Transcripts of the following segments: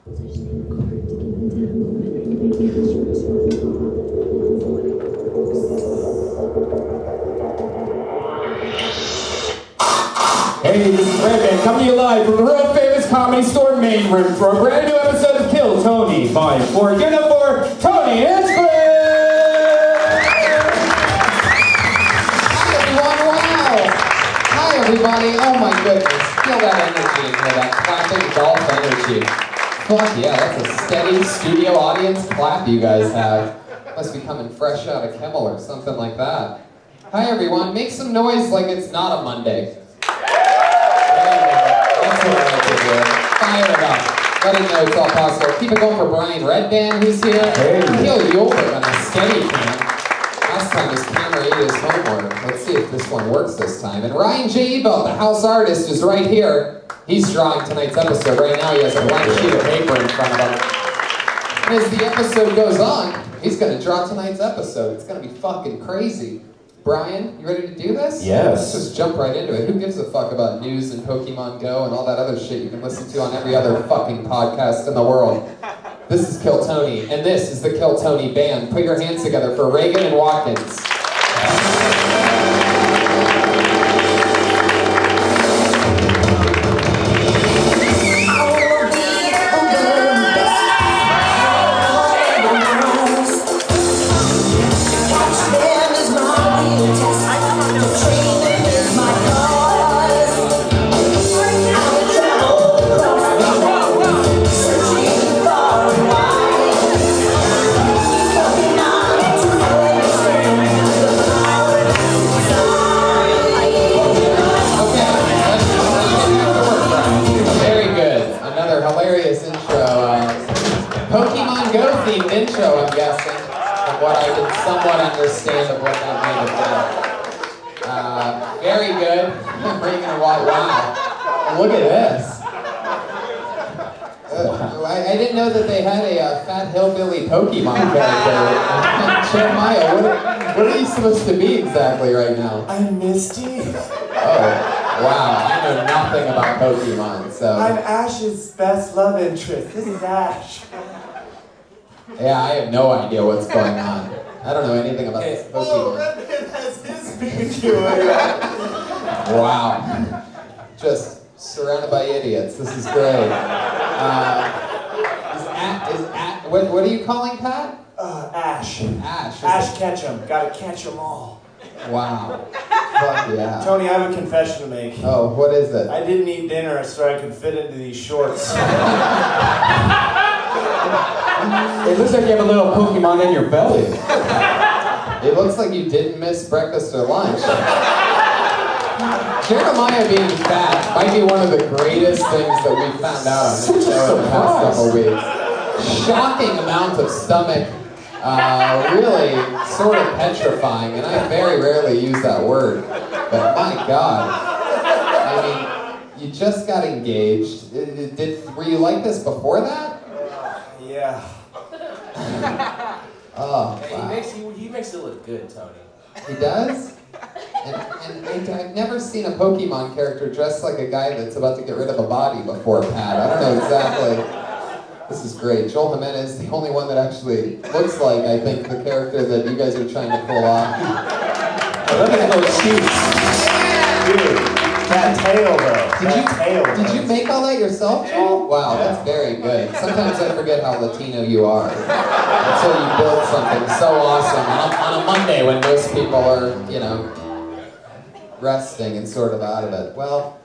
Hey, this is Redman coming to you live from the world famous Comedy Store main room for a brand new episode of Kill Tony Volume 4. Give it up for Tony and Chris! Hi everyone, wow! Hi everybody, oh my goodness, feel that energy in here, that clapping golf energy. Fuck yeah, that's a steady studio audience clap you guys have. Must be coming fresh out of Kimmel or something like that. Hi everyone, make some noise like it's not a Monday. That's what I like to do. Fire it up. Let it know it's all possible. Keep it going for Brian Redband, who's here. Hey. Neil Yolbert on the steady cam. Last time his camera ate his homework. Let's see if this one works this time. And Ryan J. Ebelt, the house artist, is right here. He's drawing tonight's episode. Right now he has a blank sheet of paper in front of him. And as the episode goes on, he's going to draw tonight's episode. It's going to be fucking crazy. Brian, you ready to do this? Yes. Let's just jump right into it. Who gives a fuck about news and Pokemon Go and all that other shit you can listen to on every other fucking podcast in the world? This is Kill Tony, and this is the Kill Tony Band. Put your hands together for Reagan and Watkins. Pokemon Go themed intro, I'm guessing, from what I can somewhat understand of what that might have been. Very good. Bringing a while. Wow. Look at this. I didn't know that they had a fat hillbilly Pokemon character. Jeremiah, what are you supposed to be exactly right now? I'm Misty. Oh, wow. I know nothing about Pokemon, so. I'm Ash's best love interest. This is Ash. Yeah, I have no idea what's going on. I don't know anything about this Pokemon. Oh, Redman has his Pikachu. Wow. Just surrounded by idiots. This is great. What are you calling Pat? Ash. Ash. Ash Ketchum. Gotta catch 'em all. Wow. Fuck yeah. Tony, I have a confession to make. Oh, what is it? I didn't eat dinner so I could fit into these shorts. It looks like you have a little Pokemon in your belly. It looks like you didn't miss breakfast or lunch. Jeremiah being fat might be one of the greatest things that we found out on this show in the past couple weeks. Shocking amount of stomach, really sort of petrifying, and I very rarely use that word, but my God. I mean, you just got engaged. Were you like this before that? Yeah. Oh, Hey, wow. he makes it look good, Tony. He does? And I've never seen a Pokemon character dressed like a guy that's about to get rid of a body before Pat. I don't know exactly. This is great. Joel Jimenez, the only one that actually looks like, I think, the character that you guys are trying to pull off. Look at those shoes. Dude, that tail though. Did you make all that yourself, Joel? Wow, that's very good. Sometimes I forget how Latino you are until you build something so awesome on a Monday when most people are, resting and sort of out of it. Well,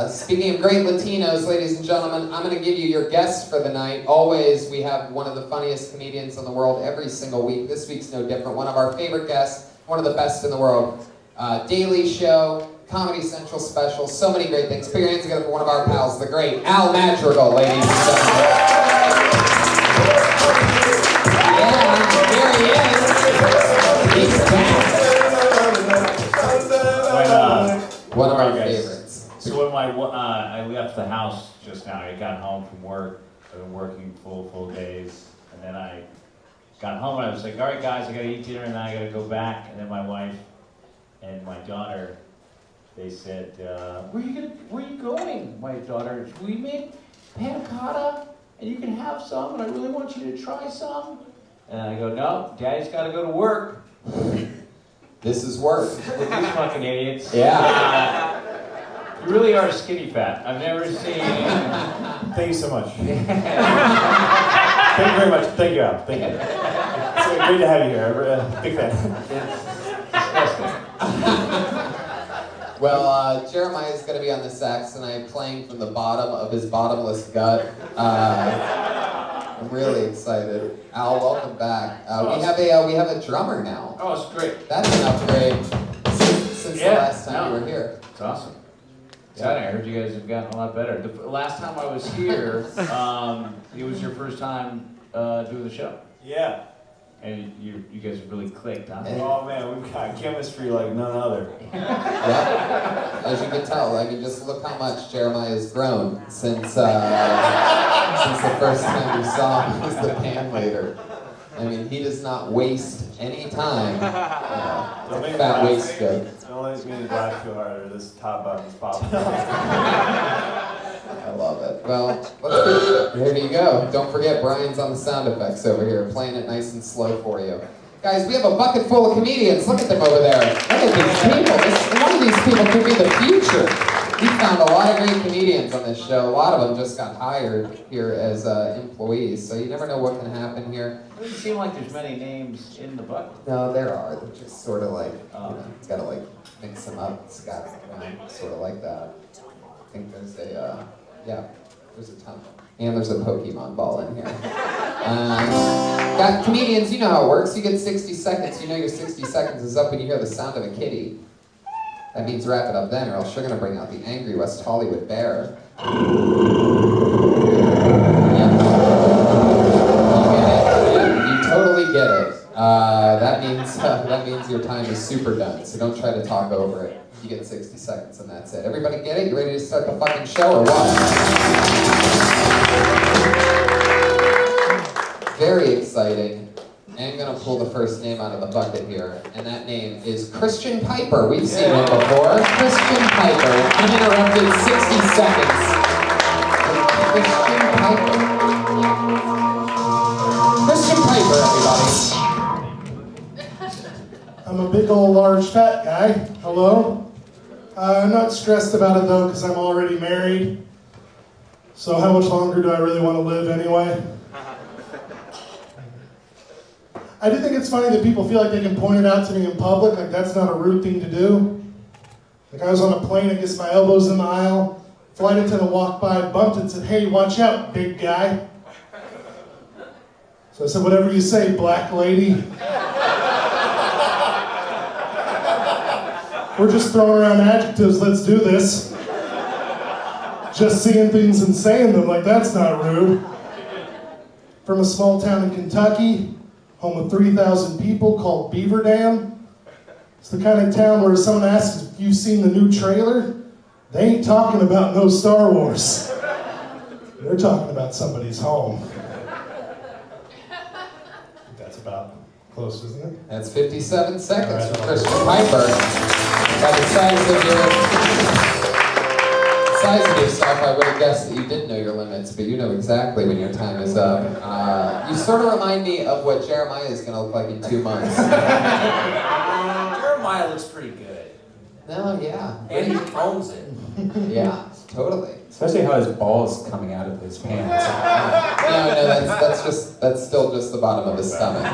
speaking of great Latinos, ladies and gentlemen, I'm going to give you your guests for the night. Always, we have one of the funniest comedians in the world every single week. This week's no different. One of our favorite guests, one of the best in the world. Daily Show, Comedy Central special, so many great things. Put your hands together for one of our pals, the great Al Madrigal, ladies and gentlemen. Yeah, here he is. He's back. One of our favorites. So when I left the house just now, I got home from work. I've been working full days, and then I got home and I was like, all right guys, I gotta eat dinner and then I gotta go back. And then my wife and my daughter, they said, where are you going? My daughter, we made panna cotta and you can have some, and I really want you to try some. And I go, no, Daddy's got to go to work. This is work. With these fucking idiots. Yeah. You really are skinny fat. I've never seen. Thank you so much. Thank you very much. Thank you, Al. Thank you. It's great to have you here. Big fan. Well, Jeremiah is going to be on the sax tonight, playing from the bottom of his bottomless gut. I'm really excited. Al, welcome back. We have a drummer now. Oh, it's great. That's an upgrade since the last time you were here. It's awesome. Exciting. I heard you guys have gotten a lot better. The last time I was here, it was your first time doing the show. Yeah. And you guys have really clicked, huh? Oh man, we've got chemistry like none other. Yep. As you can tell, I mean, just look how much Jeremiah has grown since the first time we saw him as the band leader. I mean, he does not waste any time. It's a fat waist joke. Don't let me laugh too hard or this top button's popping. I love it. Well, here you go. Don't forget, Brian's on the sound effects over here, playing it nice and slow for you. Guys, we have a bucket full of comedians. Look at them over there. Look at these people. One of these people could be the future. We found a lot of great comedians on this show. A lot of them just got hired here as employees, so you never know what can happen here. It doesn't seem like there's many names in the bucket. No, there are. They're just sort of like, it's got to like mix them up. It's got sort of like that. I think there's a, there's a ton. And there's a Pokemon ball in here. Got comedians, you know how it works. You get 60 seconds. You know your 60 seconds is up when you hear the sound of a kitty. That means wrap it up then, or else you're going to bring out the angry West Hollywood bear. You totally get it. That means your time is super done, so don't try to talk over it. You get 60 seconds and that's it. Everybody get it? You ready to start the fucking show or what? Very exciting. I'm gonna pull the first name out of the bucket here, and that name is Christian Piper. We've seen him before. Christian Piper, uninterrupted 60 seconds. Christian Piper. Christian Piper, everybody. I'm a big old large fat guy. Hello? I'm not stressed about it though because I'm already married. So how much longer do I really want to live anyway? I do think it's funny that people feel like they can point it out to me in public, like that's not a rude thing to do. Like I was on a plane, I guess my elbow's in the aisle, flight attendant walked by, bumped and said, "Hey, watch out, big guy." So I said, "Whatever you say, black lady." We're just throwing around adjectives, let's do this. Just seeing things and saying them, like that's not rude. From a small town in Kentucky, home of 3,000 people, called Beaver Dam. It's the kind of town where someone asks if you've seen the new trailer, they ain't talking about no Star Wars. They're talking about somebody's home. I think that's about close, isn't it? That's 57 seconds from Christian Piper. By the size of yourself, I would have guessed that you did know your limits, but you know exactly when your time is up. You sort of remind me of what Jeremiah is going to look like in 2 months. Jeremiah looks pretty good. No, yeah. And he owns it. Yeah, totally. Especially how his ball's coming out of his pants. No, that's still just the bottom of his stomach.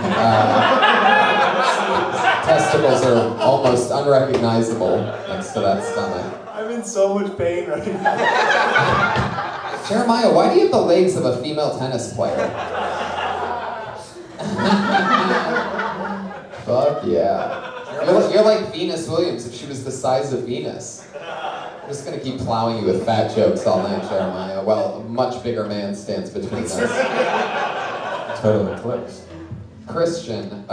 Testicles are almost unrecognizable next to that stomach. I'm in so much pain right now. Jeremiah, why do you have the legs of a female tennis player? Fuck yeah. You're like Venus Williams if she was the size of Venus. I'm just gonna keep plowing you with fat jokes all night, Jeremiah. Well, a much bigger man stands between us. Total eclipse. Christian,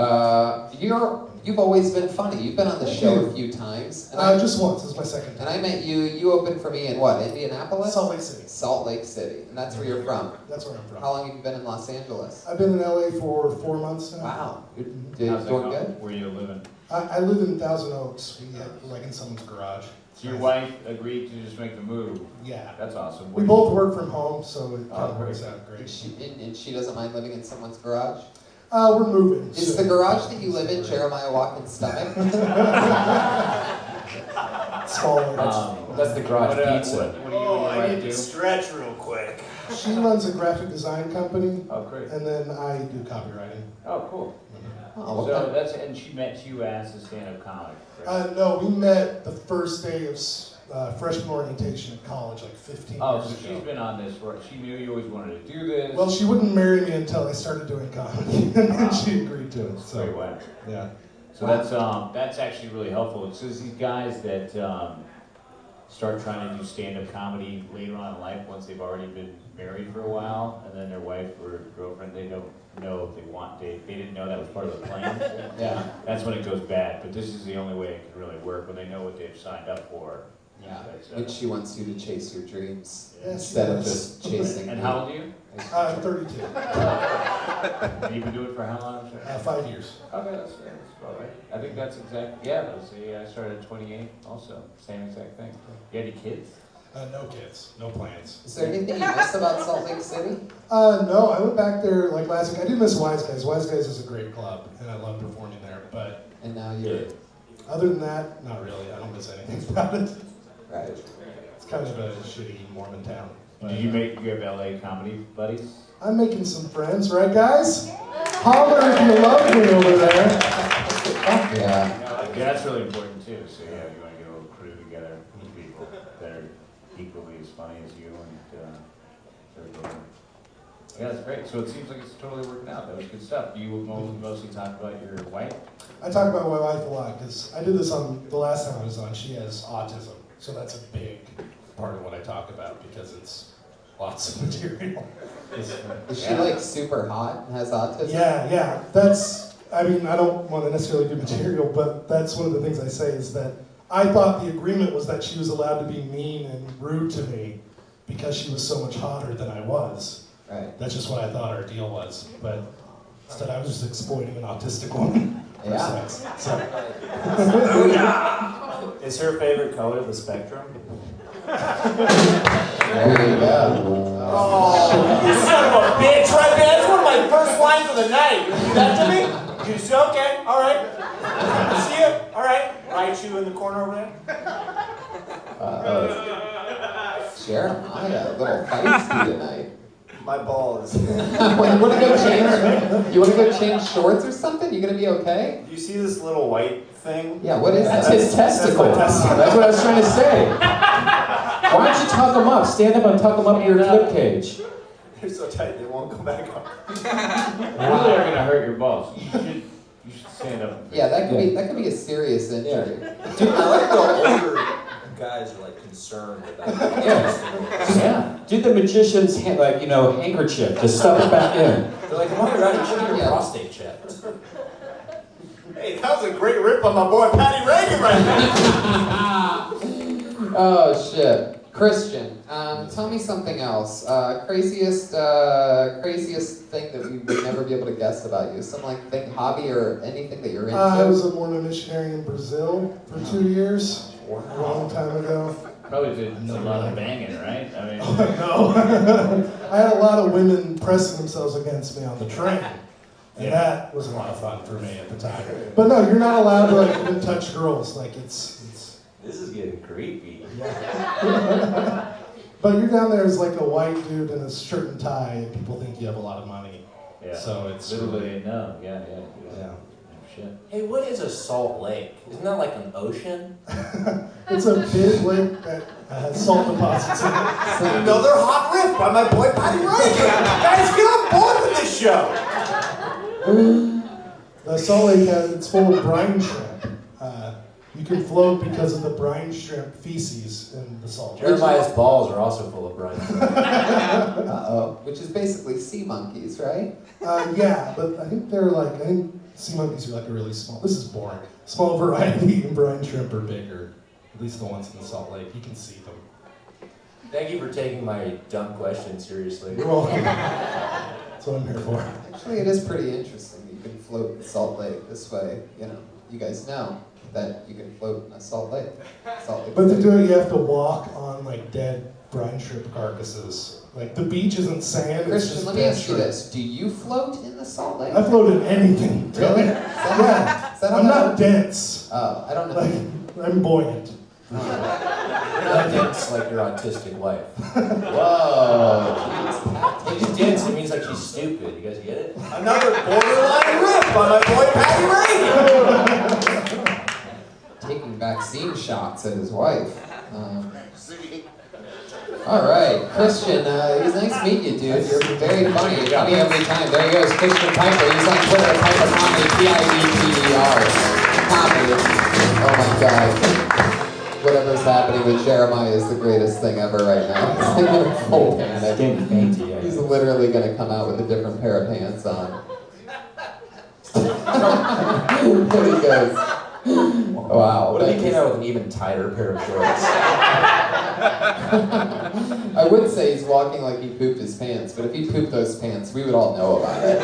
you've always been funny. You've been on the show a few times. And Just once, this is my second And time. I met you. You opened for me in what? Indianapolis? Salt Lake City. Salt Lake City, and that's where you're from. That's where I'm from. How long have you been in Los Angeles? I've been in LA for 4 months now. Wow, you're How's that doing going? good. Where you living? I live in Thousand Oaks, like in someone's garage. So your wife agreed to just make the move. Yeah. That's awesome. We both work from home, so it kind Oh, of works great. out And great. she doesn't mind living in someone's garage? We're moving. Is so- the garage that you live in Jeremiah Watkins' stomach? Smaller. That's the garage pizza. What do you Oh, I need do? to stretch real quick. She runs a graphic design company, Oh, great. and then I do copywriting. Oh, cool. Oh, what So kind- that's, and she met you as a stand-up comic. Right? No, we met the first day of freshman orientation at college, like 15 Oh, years so ago. she's been on this for, she knew you always wanted to do this. Well, she wouldn't marry me until I started doing comedy, and then she agreed to it. Great So, way. yeah. So that's actually really helpful. It's just these guys that start trying to do stand-up comedy later on in life once they've already been married for a while, and then their wife or girlfriend, they don't know if they didn't know that was part of the plan. Yeah. That's when it goes bad. But this is the only way it can really work, when they know what they've signed up for. Yeah. That's, When she wants you to chase your dreams Yeah, instead of she just chasing And you. how old are you? I'm 32. You've been doing it for how long? 5 years. Okay, that's about right. I think that's exact. Yeah, I started at 28 also. Same exact thing. You had any kids? No kids, no plans. Is there anything you miss about Salt Lake City? No, I went back there like last week. I do miss Wise Guys. Wise Guys is a great club, and I love performing there. But And now you're other than that, not really. I don't miss anything about it. right. It's kind of a shitty Mormon town. But, Did you have LA comedy buddies? I'm making some friends, right, guys? Holler if you love me over there. Yeah. Yeah, that's really important too. So yeah, you want to get a little crew together with people that are equally as funny as you, and yeah, that's great. So it seems like it's totally working out. That was good stuff. Do you mostly talk about your wife? I talk about my wife a lot because I did this on the last time I was on. She has autism, so that's a big part of what I talk about because it's lots of material. Is she like super hot and has autism? Yeah. I mean, I don't want to necessarily do material, but that's one of the things I say is that I thought the agreement was that she was allowed to be mean and rude to me because she was so much hotter than I was. Right. That's just what I thought our deal was. But instead, I was just exploiting an autistic woman for Yeah. sex. So, Is her favorite color the spectrum? There you go. Oh, you son of a bitch, right there. That's one of my first lines of the night. You do that to me? You say, okay, all right. See you, all right. Write you in the corner over there. Jeremiah, a little feisty tonight. My balls. You want to go change? You want to go change shorts or something? You gonna be okay? Do you see this little white thing? Yeah. What is That's that? his testicle. That's my testicle. That's what I was trying to say. Why don't you tuck them up? Stand up and tuck them up in your clip cage. They're so tight they won't come back up. Really are gonna hurt your balls. You should stand up. And Yeah, that could be a serious injury. Dude, I like the older guys are like concerned about Yeah. Do the magician's handkerchief. Just stuff it back in. They're like, come on, you're out, you should get your Yeah. prostate checked. Hey, that was a great rip on my boy Patty Reagan right there. Oh shit. Christian, tell me something else. Craziest thing that we would never be able to guess about you. Some hobby or anything that you're into. I was a Mormon missionary in Brazil for 2 years, a long time ago. Probably did a lot of banging, right? I mean, No. I had a lot of women pressing themselves against me on the train. And that was a lot of fun for me at the time. But no, you're not allowed to even touch girls. It's This is getting creepy. But you're down there as like a white dude in a shirt and tie, and people think you have a lot of money. yeah. So it's literally no. Yeah. Yeah. Shit. Hey, what is a salt lake? Isn't that like an ocean? It's a big lake that has salt deposits in it. Another hot riff by my boy Patty Reagan. Guys, get on board with this show. The salt lake it's full of brine shrimp. You can float because of the brine shrimp feces in the salt lake. Jeremiah's balls are also full of brine. Which is basically sea monkeys, right? Yeah, but I think I think sea monkeys are like a really small, this is boring, small variety, and brine shrimp are bigger. At least the ones in the Salt Lake, you can see them. Thank you for taking my dumb question seriously. You're welcome. That's what I'm here for. Actually, it is pretty interesting. You can float in Salt Lake this way, you guys know that you can float in a Salt Lake. But to do it, you have to walk on like dead brine shrimp carcasses. Like the beach isn't sand. It's Christian, just let me dead ask you shrimp. this: do you float in the Salt Lake? I floated anything. Really? Yeah. Is that how I'm that- not dense. Oh, I don't know. Like I'm buoyant. You're not dense like your autistic wife. Whoa. When she's dense, it means like she's stupid. You guys get it? Another borderline rip by my boy Patty Reagan. Taking vaccine shots at his wife. All right, Christian, it was nice meeting you, dude. You're very funny. You're funny every time. There he goes, Christian Piper. He's on Twitter, Piper Comedy, P-I-E-P-E-R. Comedy. Oh my God. Whatever's happening with Jeremiah is the greatest thing ever right now. He's in full panic. He's literally going to come out with a different pair of pants on. There he goes. Wow. What if he came out with an even tighter pair of shorts? I would say he's walking like he pooped his pants, but if he pooped those pants, we would all know about it.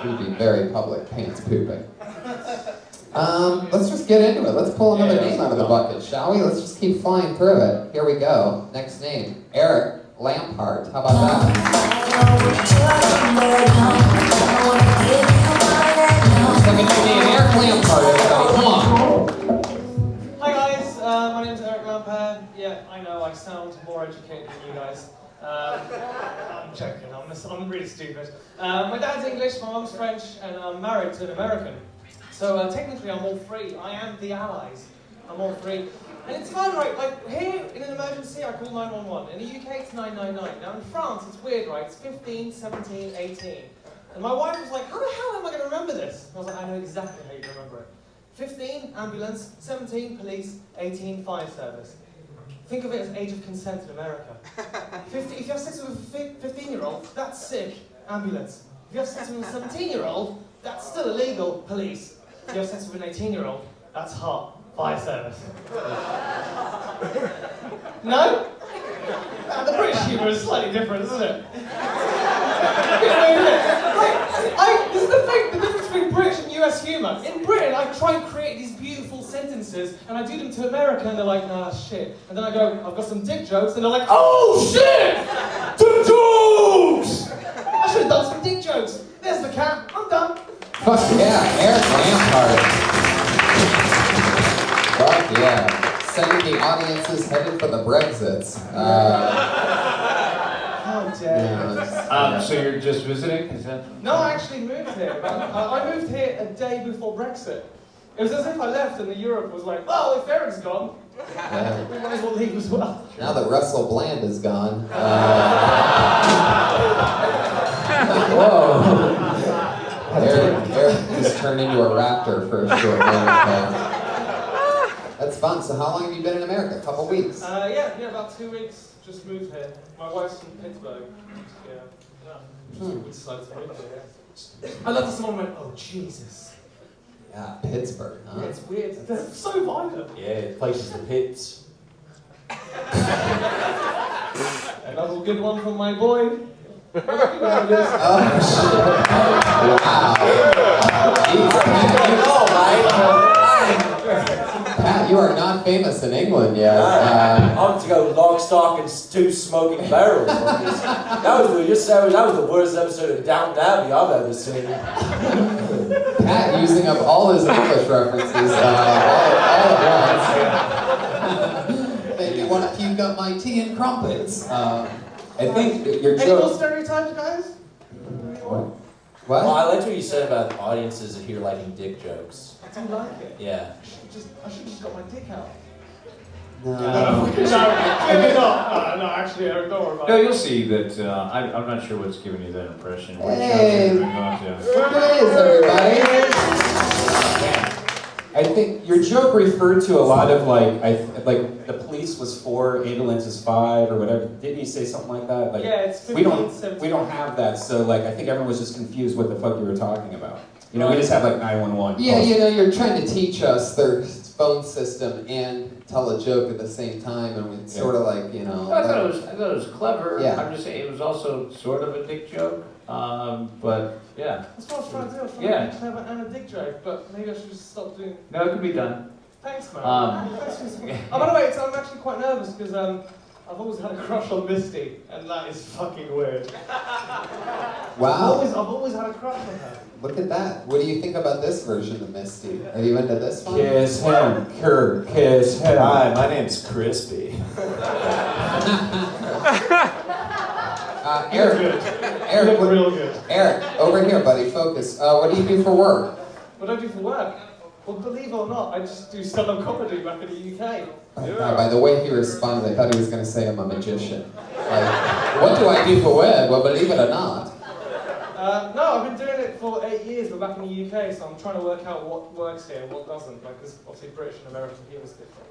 It would be very public, pants pooping. Let's just get into it. Let's pull another name out of the bucket, shall we? Let's just keep flying through it. Here we go. Next name, Eric Lampard. How about that? Second name, Eric Lampard, everybody. Come on. Hi guys, my name's Eric Lampard. Yeah, I know I sound more educated than you guys. I'm joking, I'm really stupid. My dad's English, my mum's French, and I'm married to an American. So technically I'm all three. I am the allies. I'm all three. And it's fun, right? Like here in an emergency I call 911. In the UK it's 999. Now in France it's weird, right? It's 15, 17, 18. And my wife was like, how the hell am I going to remember this? I was like, I know exactly how you can remember it. 15, ambulance. 17, police. 18, fire service. Think of it as age of consent in America. 50, if you have sex with a 15-year-old, that's sick, ambulance. If you have sex with a 17-year-old, that's still illegal, police. If you have sex with an 18-year-old, that's hot, fire service. No? The British humour is slightly different, isn't it? This is the thing, the difference between British and US humour. In Britain, I try and create these beautiful sentences, and I do them to America, and they're like, nah, shit. And then I go, I've got some dick jokes, and they're like, oh, shit! Dick jokes! I should have done some dick jokes. There's the cat, I'm done. Fuck yeah, Eric Lampard. Fuck yeah. Sending the audiences headed for the Brexits. How dare you. So you're just visiting? Is that? No, I actually moved here. I moved here a day before Brexit. It was as if I left and the Europe was like, well, if Eric's gone, we might as well leave as well. Now that Russell Bland is gone. Whoa. Eric just turned into a raptor for a short moment. That's fun. So how long have you been in America? A couple weeks? Yeah, about 2 weeks. Just moved here. My wife's from Pittsburgh. We decided to move here. I love that someone went, oh, Jesus. Yeah, Pittsburgh, huh? Yeah, it's weird. They're so violent. Yeah, places the pits. Another good one from my boy. Oh, shit. Pat, you are not famous in England yet. I'm to go lock, stock, and 2 smoking barrels. That was the worst episode of Downton Abbey I've ever seen. Pat using up all his English references all at once. Made me want to puke up my tea and crumpets. I think your Any more joke. stereotypes, guys? What? Well, I liked what you said about audiences here liking dick jokes. I don't like it. Yeah. I should have just got my dick out. No. No, actually, Eric, don't worry about No, it. you'll see that. I'm not sure what's giving you that impression. What Hey. jokes have you been going to? There it is, everybody. I think your joke referred to a lot of like the police was 4, ambulance is 5, or whatever. Didn't you say something like that? Like, Yeah, it's 15, we don't 17. have that. So like I think everyone was just confused what the fuck you were talking about. You know, we just have like 911. Yeah, you know, you're trying to teach us phone system and tell a joke at the same time, and it's sort of like, you know. I thought it was clever. Yeah. I'm just saying it was also sort of a dick joke. But yeah. That's what I was trying to do. I was trying Yeah. to be clever and a dick joke, but maybe I should just stop doing. No, it could be done. Thanks, man. Um, Thanks for oh, by the way, I'm actually quite nervous because I've always had a crush on Misty, and that is fucking weird. Wow. I've always had a crush on her. Look at that. What do you think about this version of Misty? Are you into this one? Kiss him, Kurt, kiss him. Hi, my name's Crispy. Eric, You look real good. Eric, over here, buddy. Focus. What do you do for work? What do I do for work? Well, believe it or not, I just do stand-up comedy back in the UK. By the way he responded, I thought he was going to say I'm a magician. Like, what do I do for work? Well, believe it or not. No, I've been doing it for 8 years, but back in the UK, so I'm trying to work out what works here and what doesn't. Like, because obviously British and American humour is different.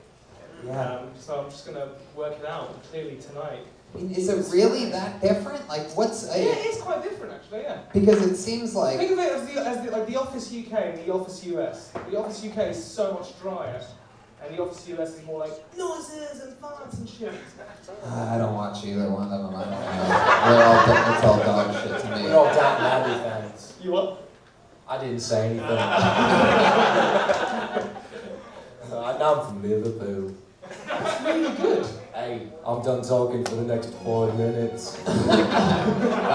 So I'm just going to work it out clearly tonight. I mean, is it really that different? Like, what's a... Yeah, it is quite different, actually, yeah. Because it seems like... Think of it as like the Office UK and the Office US. The Office UK is so much drier, and the Office US is more like noises and farts and shit. I don't watch either one of them. I don't know. It's all dog shit to me. We're all Downton Abbey fans. You what? I didn't say anything. I'm from Liverpool. It's really good. Hey, I'm done talking for the next 5 minutes. Got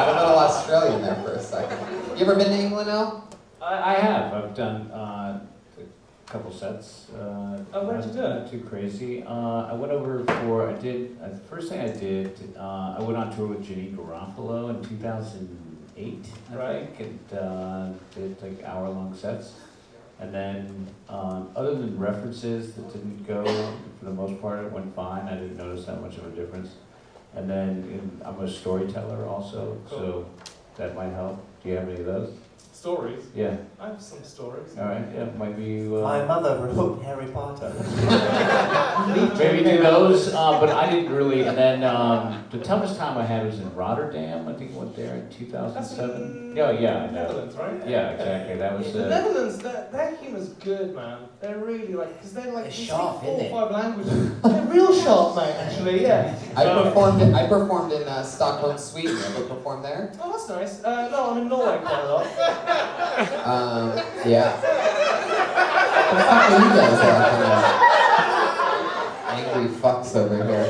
a little Australian there for a second. You ever been to England, Al? I have. I've done a couple sets. Where did you do it? Not too crazy. I went over for, the first thing I did, I went on tour with Janine Garofalo in 2008, I think, and did like hour-long sets. And then, other than references that didn't go, for the most part, it went fine. I didn't notice that much of a difference. And then, I'm a storyteller also, so that might help. Do you have any of those? Stories? Yeah. I have some stories. All right, yeah, might be... My mother wrote Harry Potter. Maybe do those, but I didn't really. And then the toughest time I had was in Rotterdam. I think I went there in 2007. Yeah, yeah, I know. Netherlands, right? Yeah, exactly. That was The Netherlands, their humour's good, man. They're really like, because they're like, They're they speak sharp, 4 innit? or 5 languages. They're real sharp, mate, actually, yeah. I performed in Stockholm, Sweden. Ever performed there? Oh, that's nice. No, I'm in Norway quite a lot. Yeah. What the fuck are you guys laughing at? Angry fucks over here.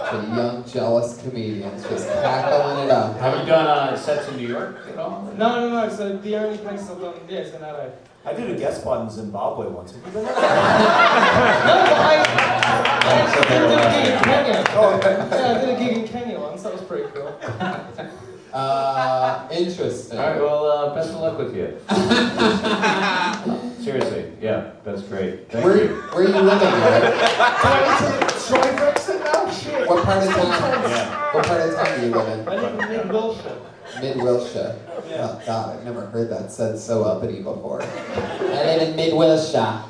The young, jealous comedians just cackling it up. Have you done sets in New York at all? No. So the only place I've done, yeah, is in LA. I did a guest spot in Zimbabwe once. Have you been there? No, but I actually did a gig in Kenya. Yeah, I did a gig in Kenya once. That was pretty cool. Interesting. All right, well, best of luck with you. Seriously, yeah, that's great. Thank you. Where are you living, Eric? Do I need to try Brexit now? Shit. What part of town? Yeah. What part of town do you live in? I live in mid-Wiltshire. Mid-Wiltshire. Yeah. Oh, God, I've never heard that said so uppity before. I live in Mid-Wiltshire.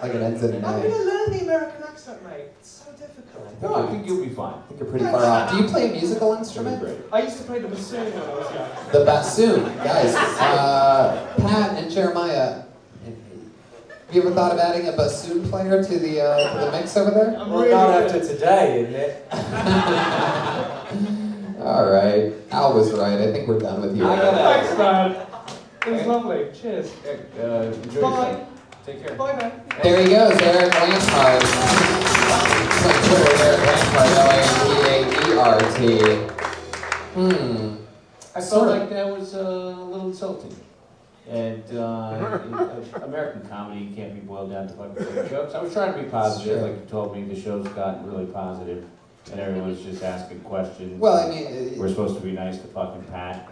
Like it ends in an I'm A. going to learn the American accent, mate. It's so difficult. No, I think you'll be fine. I think you're pretty far off. Do you play a musical instrument? Great. I used to play the bassoon when I was young. The bassoon, guys. Pat and Jeremiah, have you ever thought of adding a bassoon player to the mix over there? I'm Well, really not good. after today, isn't it? All right, Al was right. I think we're done with you. Thanks, man. It was lovely. Cheers. Enjoy Bye. yourself. Take care. Bye, man. There he goes, Eric Lampard. On Twitter, Eric Lampard, Lampert. I felt like that was a little insulting. And American comedy can't be boiled down to fucking jokes. I was trying to be positive, like you told me. The show's gotten really positive, and everyone's just asking questions. Well, I mean, We're supposed to be nice to fucking Pat.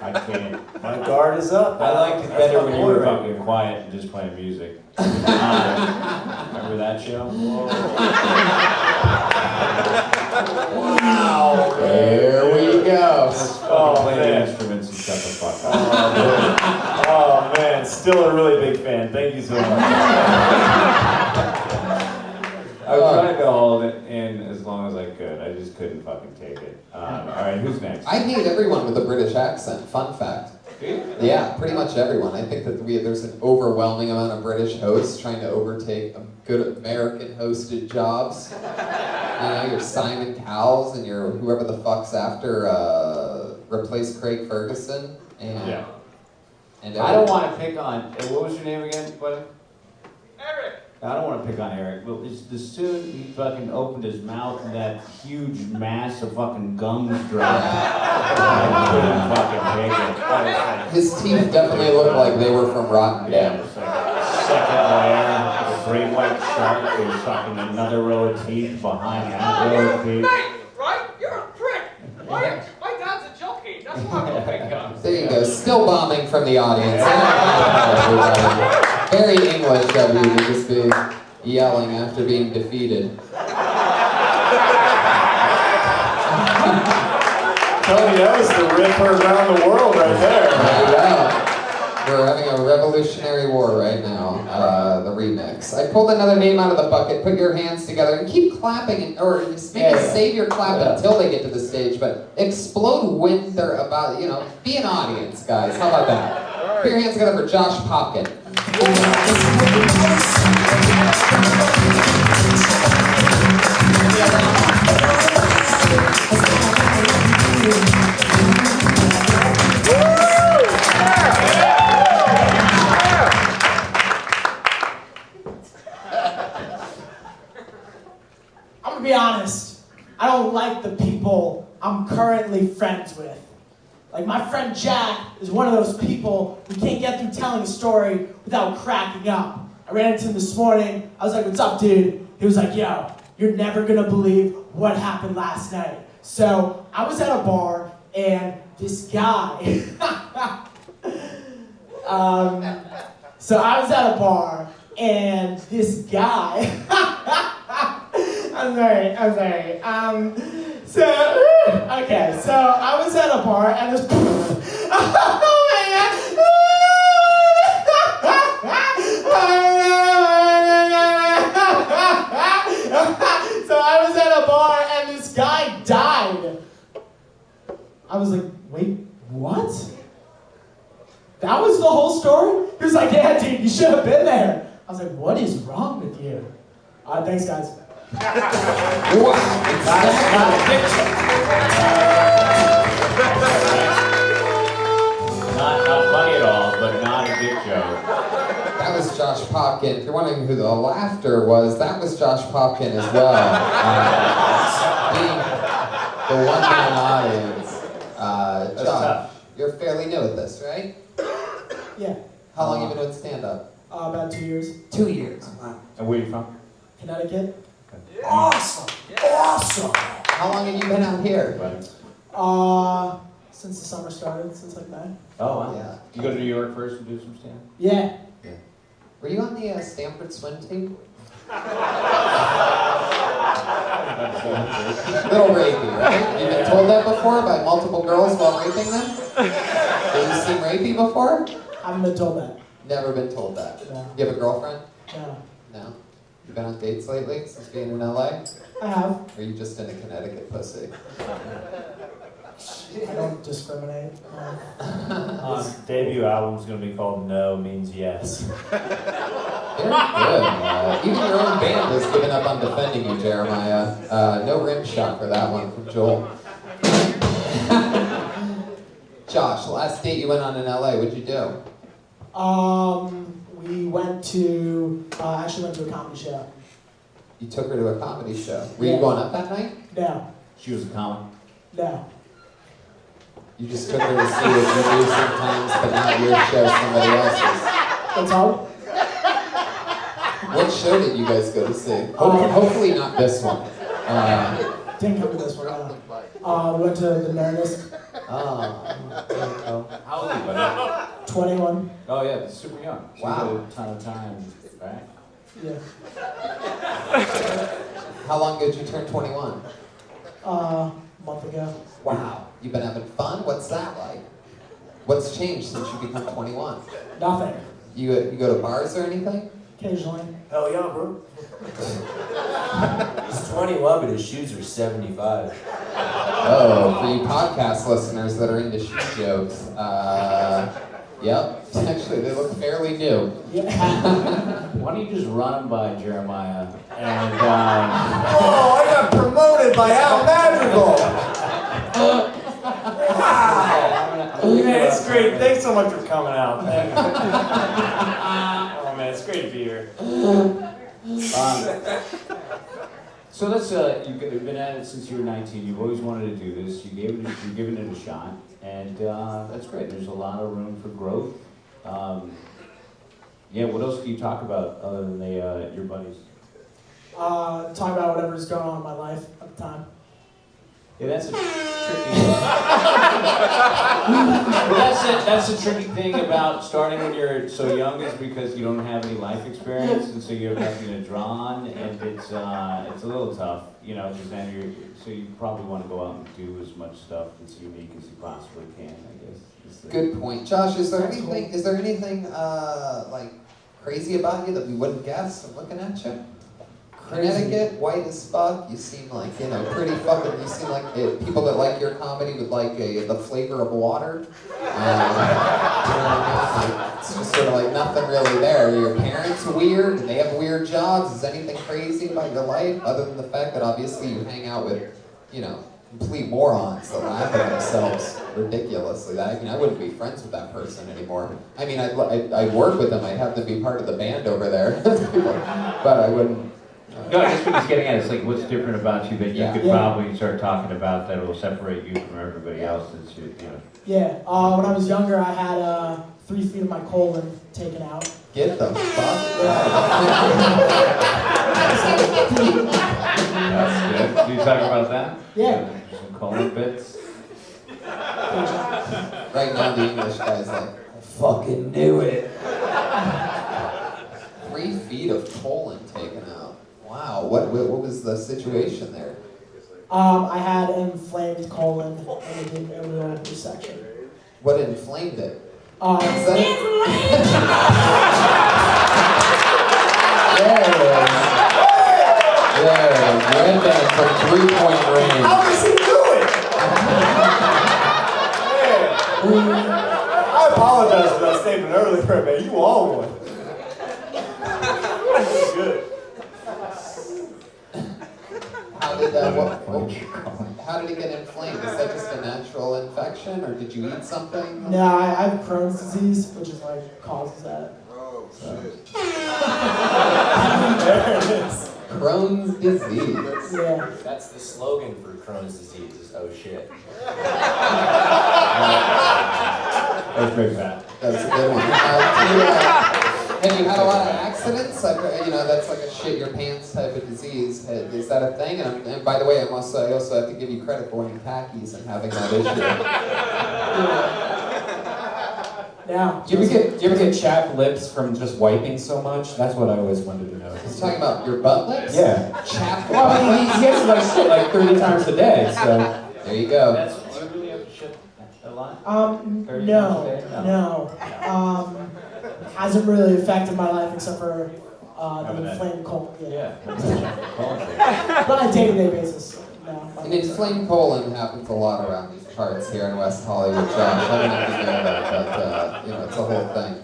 I can't. My guard is up. I liked it That's better my when you were boy. fucking quiet and just playing music. Remember that show? Wow. there we go. Just Oh, fucking play the man. instruments and shut the fuck up. Oh man, still a really big fan. Thank you so much. I was trying to hold it in as long as I could. I just couldn't fucking take it. All right, who's next? I hate everyone with a British accent. Fun fact. Yeah, pretty much everyone. I think that there's an overwhelming amount of British hosts trying to overtake good American hosted jobs. You know, your Simon Cowells and your whoever the fuck's after replace Craig Ferguson. And, Yeah. And I don't want to pick on. What was your name again, buddy? Eric! I don't want to pick on Eric, but it's the soon he fucking opened his mouth and that huge mass of fucking gums dropped. I couldn't fucking take it. His teeth definitely look like they were from Rotten Yeah, Dam. it was like second layer of a great white shark. There's fucking another row of teeth behind that row of teeth. Right? You're a prick! My dad's a jockey, that's why I'm gonna pick up. There you go, still bombing from the audience. Very English of you to just be yelling after being defeated. Tony, that was the ripper around the world right there. There you go. We're having a revolutionary war right now, the remix. I pulled another name out of the bucket. Put your hands together and keep clapping, or just maybe save your clap until they get to the stage, but explode when they're about, you know, be an audience, guys. How about that? Put your hands together for Josh Popkin. I'm gonna be honest, I don't like the people I'm currently friends with. Like my friend Jack is one of those people who can't get through telling a story without cracking up. I ran into him this morning, I was like, what's up, dude? He was like, yo, you're never gonna believe what happened last night. So I was at a bar and this guy, so I was at a bar and this guy, I'm sorry. So I was at a bar and this, so I was at a bar and this guy died. I was like, wait, what? That was the whole story? He was like, yeah, dude, you should have been there. I was like, what is wrong with you? Thanks, guys. Not funny at all, but not a dick joke. That was Josh Popkin. If you're wondering who the laughter was, that was Josh Popkin as well. Being the one-man audience. Josh, you're fairly new at this, right? Yeah, How long have you been doing stand-up? about 2 years. 2 years. And where are you from? Connecticut. Awesome. How long have you been out here? Since the summer started, since like May. Oh, wow. Yeah. You go to New York first and do some stand? Yeah. Were you on the Stanford swim team? Little rapey, right? You've been told that before by multiple girls while raping them? Have you seen rapey before? I haven't been told that. Never been told that. No. You have a girlfriend? No. No. You been on dates lately since being in LA? I have. Or are you just in a Connecticut pussy? I don't discriminate. His debut album's gonna be called No Means Yes. Very good. Even your own band has given up on defending you, Jeremiah. No rim shot for that one from Joel. Josh, last date you went on in LA, what'd you do? We went to, actually went to a comedy show. You took her to a comedy show. Were Yeah. you going up that night? No. She was a comic. No. You just took her to see what you do sometimes, but not your show, somebody else's. That's all? What show did you guys go to see? Hopefully not this one. Didn't come to this one, no. We went to the Nerdist, Oh. How old are you, buddy? 21. Oh, yeah, it's super young. So Wow. You got a ton of time back. Yeah. How long ago did you turn 21? A month ago. Wow. You've been having fun? What's that like? What's changed since you become 21? Nothing. You go to bars or anything? Occasionally. Hell yeah, bro. He's 21, but his shoes are 75. Oh, for you podcast listeners that are into shoe jokes, yep, actually they look fairly new. Why don't you just run them by Jeremiah? And Oh, I got promoted by Al Madrigal. Wow. Man, it's great. Thanks so much for coming out. Oh man, it's great to be here. So let's, you've been at it since you were 19, you've always wanted to do this, you've given it a shot, and that's great, there's a lot of room for growth. Yeah, what else do you talk about other than your buddies? Talk about whatever's going on in my life at the time. Yeah, that's a tricky that's a tricky thing about starting when you're so young is because you don't have any life experience, and so you have nothing to draw on, and it's a little tough, you know, because then so you probably want to go out and do as much stuff that's unique as you possibly can, I guess. Good point. Josh, is there anything like crazy about you that we wouldn't guess from looking at you? Connecticut, white as fuck. You seem like, you know, pretty fucking. You seem like people that like your comedy would like the flavor of water. You know what I mean? Like, it's just sort of like nothing really there. Are your parents weird? Do they have weird jobs? Is anything crazy about your life other than the fact that obviously you hang out with, you know, complete morons that laugh at themselves ridiculously? I mean, I wouldn't be friends with that person anymore. I mean, I'd work with them. I'd have to be part of the band over there, but I wouldn't. No, I guess what he's getting at is like what's different about you that you could probably start talking about that will separate you from everybody else that's you know. Yeah, when I was younger, I had 3 feet of my colon taken out. Get the fuck out. That's good. Do you talk about that? Yeah. Some colon bits. Right now, the English guy's like, I fucking knew it. 3 feet of colon taken out. Wow, what was the situation there? I had an inflamed colon and they did a real resection. What inflamed it? There There it is. There it is. Red band from 3-point range. How does he do it? I apologize for that statement earlier, man. You all one. That's good. How did it get inflamed? Is that just a natural infection, or did you eat something? No, I have Crohn's disease, which is like causes that. Oh, shit. There it is. Crohn's disease. Yeah. That's the slogan for Crohn's disease is oh shit. That was very bad. That's a good one. Have you had a lot of accidents? Like, you know, that's like a shit your pants type of disease. Is that a thing? And by the way, I also have to give you credit for wearing khakis and having that issue. Yeah. Do you ever get chapped lips from just wiping so much? That's what I always wanted to know. He's talking about your butt lips? Yeah. Chapped Well, I mean, butt he gets like shit like 30 times a day, so. There you go. That's you really have to shit a lot? No. Hasn't really affected my life except for the inflamed colon. Yeah. But on a day-to-day basis. No. An inflamed colon happens a lot around these parts here in West Hollywood, Josh. I don't know if you know that, but you know, it's a whole thing.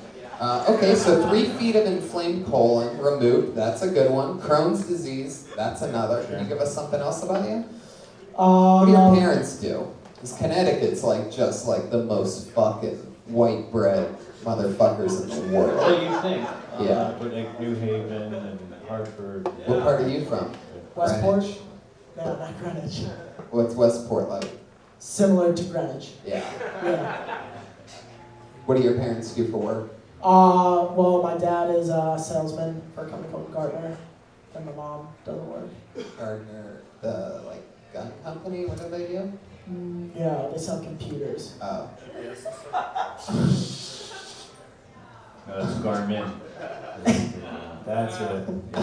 Okay, so 3 feet of inflamed colon removed. That's a good one. Crohn's disease. That's another. Can you give us something else about you? What do your parents do? Because Connecticut's like just like the most fucking white bread motherfuckers in the world. What do you think? Yeah. But like New Haven and Hartford. What part are you from? Westport? Greenwich? No, not Greenwich. What's Westport like? Similar to Greenwich. Yeah. Yeah. What do your parents do for work? Well, my dad is a salesman for a company called Gartner, and my mom doesn't work. Gardner, the like gun company. What do they do? Yeah, they sell computers. Oh. That's Garmin. That's it. I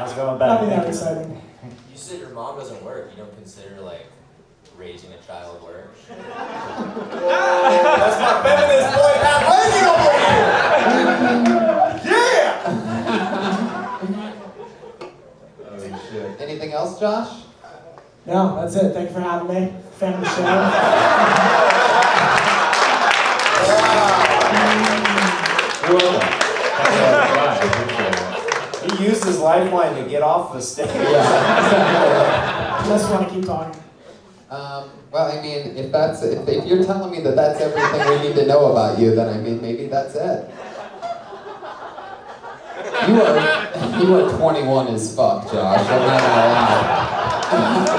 was going back. Nothing that exciting. You said your mom doesn't work. You don't consider like raising a child work? That's my feminist boy, Pat Laney over here! Yeah! shit. Anything else, Josh? No, that's it. Thank you for having me. Fan of the show. He used his lifeline to get off the stage. Yeah. Just want to keep talking. Well, I mean, if you're telling me that that's everything we need to know about you, then I mean, maybe that's it. You are 21 as fuck, Josh. I'm not gonna lie.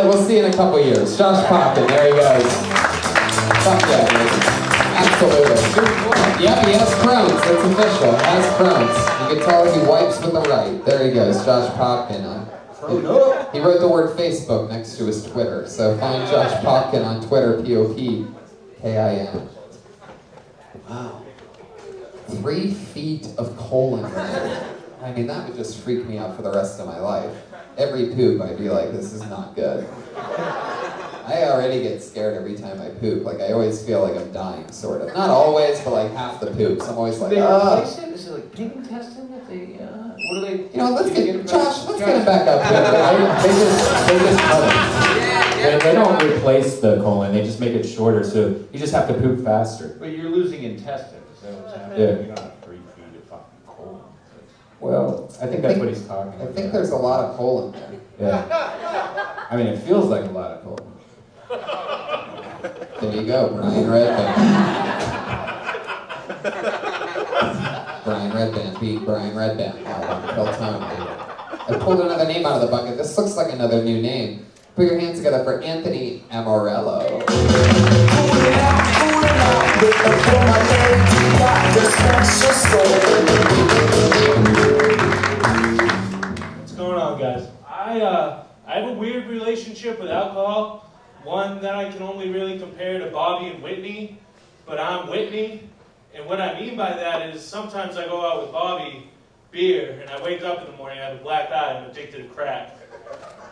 We'll see in a couple years. Josh Poppin, there he goes. Fuck yeah, dude. Absolutely. Yep, he has Crohn's. That's official. He has Crohn's. You can tell he wipes with the right. There he goes, Josh Poppin. He wrote the word Facebook next to his Twitter, so find Josh Popkin on Twitter, Popkin. Wow. 3 feet of colon removal. I mean, that would just freak me out for the rest of my life. Every poop, I'd be like, this is not good. I already get scared every time I poop. Like, I always feel like I'm dying, sort of. Not always, but like half the poops. I'm always like, ah. Is it like pig intestine that they, what do they? You know, let's get him back up here. They just cut it. They don't replace the colon, they just make it shorter, so you just have to poop faster. But you're losing intestines. Is that what's happening? Yeah. You don't have 3 feet of fucking colon. Well, I think that's what he's talking about. I think there's a lot of colon there. Yeah. I mean, it feels like a lot of colon. There you go, Brian Redband. Brian Redband beat Brian Redband. Kill Tony. I pulled another name out of the bucket. This looks like another new name. Put your hands together for Anthony Amorello. What's going on, guys? I have a weird relationship with alcohol. One that I can only really compare to Bobby and Whitney, but I'm Whitney. And what I mean by that is sometimes I go out with Bobby, beer, and I wake up in the morning, I have a black eye, I'm addicted to crack.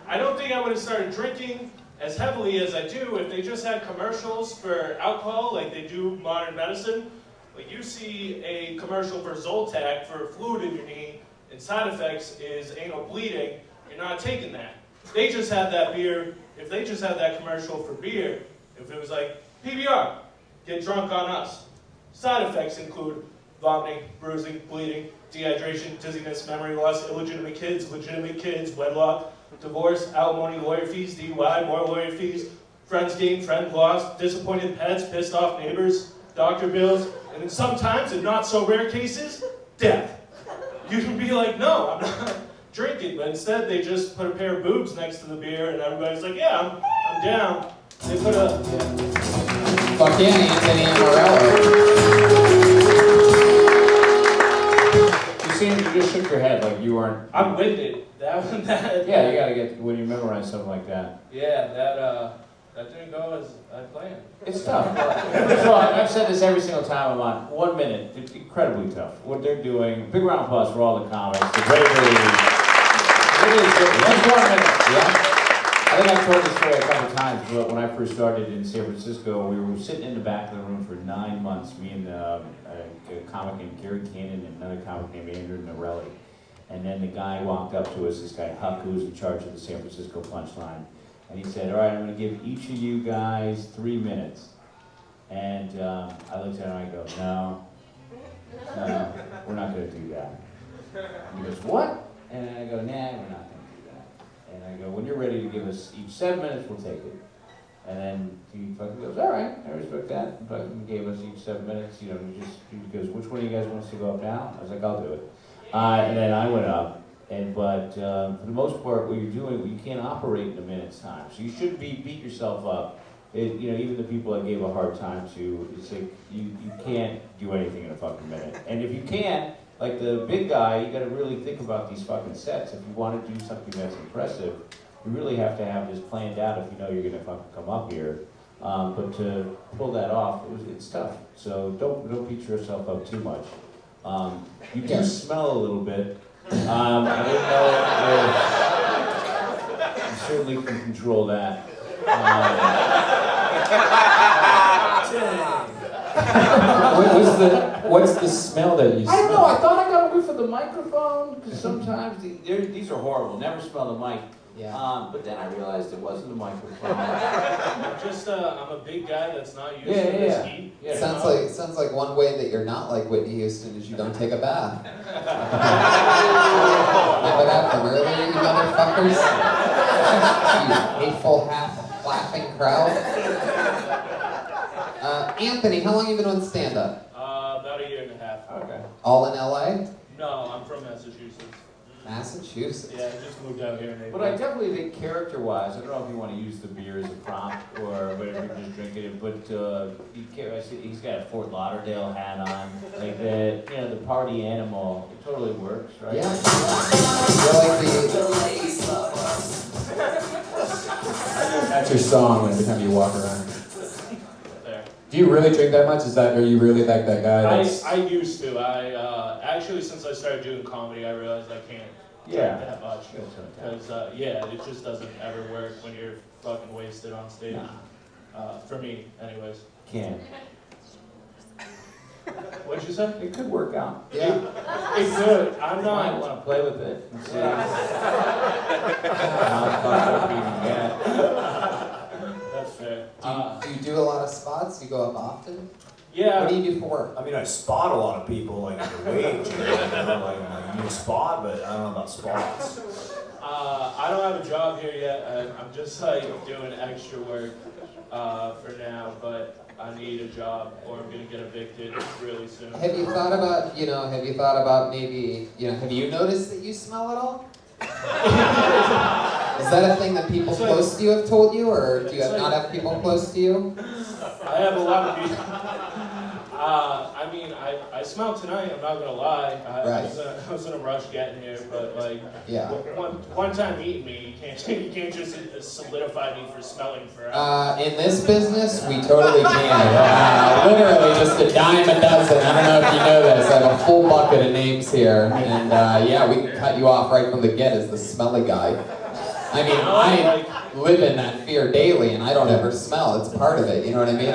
I don't think I would have started drinking as heavily as I do if they just had commercials for alcohol like they do modern medicine. Like you see a commercial for Zoltac for fluid in your knee, and side effects is anal bleeding, you're not taking that. They just had that beer, if they just had that commercial for beer, if it was like, PBR, get drunk on us. Side effects include vomiting, bruising, bleeding, dehydration, dizziness, memory loss, illegitimate kids, legitimate kids, wedlock, divorce, alimony, lawyer fees, DUI, more lawyer fees, friends gained, friend lost, disappointed pets, pissed off neighbors, doctor bills, and in sometimes, in not so rare cases, death. You can be like, no, I'm not drinking, but instead they just put a pair of boobs next to the beer and everybody's like, yeah, I'm down. They put a... Fuck yeah, Anthony Amorello. You just shook your head like you weren't... I'm winded. That Yeah, you gotta get, when you memorize something like that. Yeah, that didn't go as I planned. It's tough. So I've said this every single time I'm on. 1 minute, it's incredibly tough. What they're doing, big round of applause for all the comics, the bravery. It is, just 1 minute, yeah? I think I've told this story a couple times, but when I first started in San Francisco, we were sitting in the back of the room for 9 months, me and a comic named Gary Cannon and another comic named Andrew Norelli. And then the guy walked up to us, this guy Huck, who was in charge of the San Francisco Punchline. And he said, all right, I'm going to give each of you guys 3 minutes. And I looked at him and I go, no, we're not going to do that. And he goes, what? And I go, nah, we're not going to do that. And I go, when you're ready to give us each 7 minutes, we'll take it. And then he fucking goes, all right, I respect that. And fucking gave us each 7 minutes. You know, he goes, which one of you guys wants to go up now? I was like, I'll do it. And then I went up. But for the most part, what you're doing, you can't operate in a minute's time. So you shouldn't beat yourself up. You know, even the people I gave a hard time to, it's like, you can't do anything in a fucking minute. And if you can, like the big guy, you gotta really think about these fucking sets. If you want to do something that's impressive, you really have to have this planned out if you know you're gonna fucking come up here. But to pull that off, it's tough. So don't beat yourself up too much. You do smell a little bit. I didn't know if you certainly can control that. What's the smell that you smell? I don't know, I thought I got remember for the microphone, because sometimes these are horrible. Never smell the mic. Yeah. But then I realized it wasn't a microphone. I'm a big guy that's not used to this heat. Yeah. Sounds like one way that you're not like Whitney Houston is you don't take a bath. Remember that from earlier, you motherfuckers? You hateful half-laughing crowd. Anthony, how long have you been on stand-up? About a year and a half. Okay. All in LA? No, I'm from Massachusetts. Massachusetts. Yeah, I just moved out here in April. But I definitely think character-wise, I don't know if you want to use the beer as a prompt or whatever, just drinking it, but he's got a Fort Lauderdale hat on, like the party animal. It totally works, right? Yeah. You're like That's your song every time you walk around. There. Do you really drink that much? Are you really like that guy? I used to. Actually, since I started doing comedy, I realized I can't drink that much. Because, it just doesn't ever work when you're fucking wasted on stage. For me, anyways. Can't. What'd you say? It could work out. Yeah. It could. I'm You might not. want to play with it and see how fucked up you can get. That's fair. Do you do a lot of spots? You go up often? Yeah. What do you do for work? I mean, I spot a lot of people, like, at the wage. You need a spot, but I don't know about spots. I don't have a job here yet. I'm just doing extra work for now, but I need a job or I'm gonna get evicted really soon. Have you thought about maybe, have you noticed that you smell at all? Is that a thing that people close to you have told you, or do you not have people close to you? I have a lot of people. I smelled tonight, I'm not gonna lie. I was in a rush getting here, but one time eating me, you can't just solidify me for smelling for hours. In this business, we totally can. Literally just a dime a dozen. I don't know if you know this. I have a full bucket of names here, and we can cut you off right from the get as the smelly guy. I mean, I live in that fear daily, and I don't ever smell. It's part of it. You know what I mean?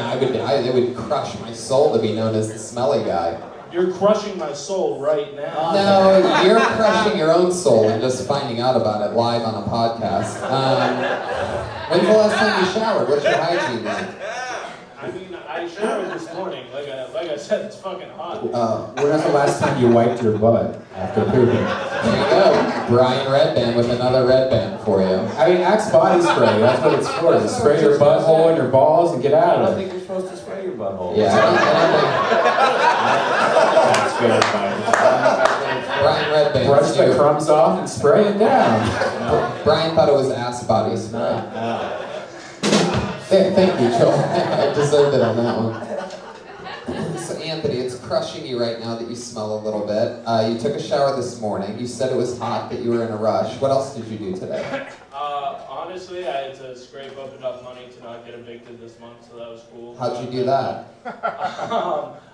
It would crush my soul to be known as the smelly guy. You're crushing my soul right now. No, you're crushing your own soul and just finding out about it live on a podcast. When's the last time you showered? What's your hygiene like? I mean, I showered this morning. Like I said, it's fucking hot. When was the last time you wiped your butt after pooping? There you go. Brian Redband with another Redband for you. I mean, Axe body spray. That's what it's for. To spray your butthole and your balls and get I out don't of it. think you're supposed to spray your butthole. Yeah, I That's fair advice. Brian Redband. Brush the crumbs off and spray it down. Brian thought it was ass body spray. No. Thank you, Joel. I deserved it on that one. So Anthony, it's crushing you right now that you smell a little bit. You took a shower this morning. You said it was hot, that you were in a rush. What else did you do today? Honestly, I had to scrape up enough money to not get evicted this month, so that was cool. How'd you do that?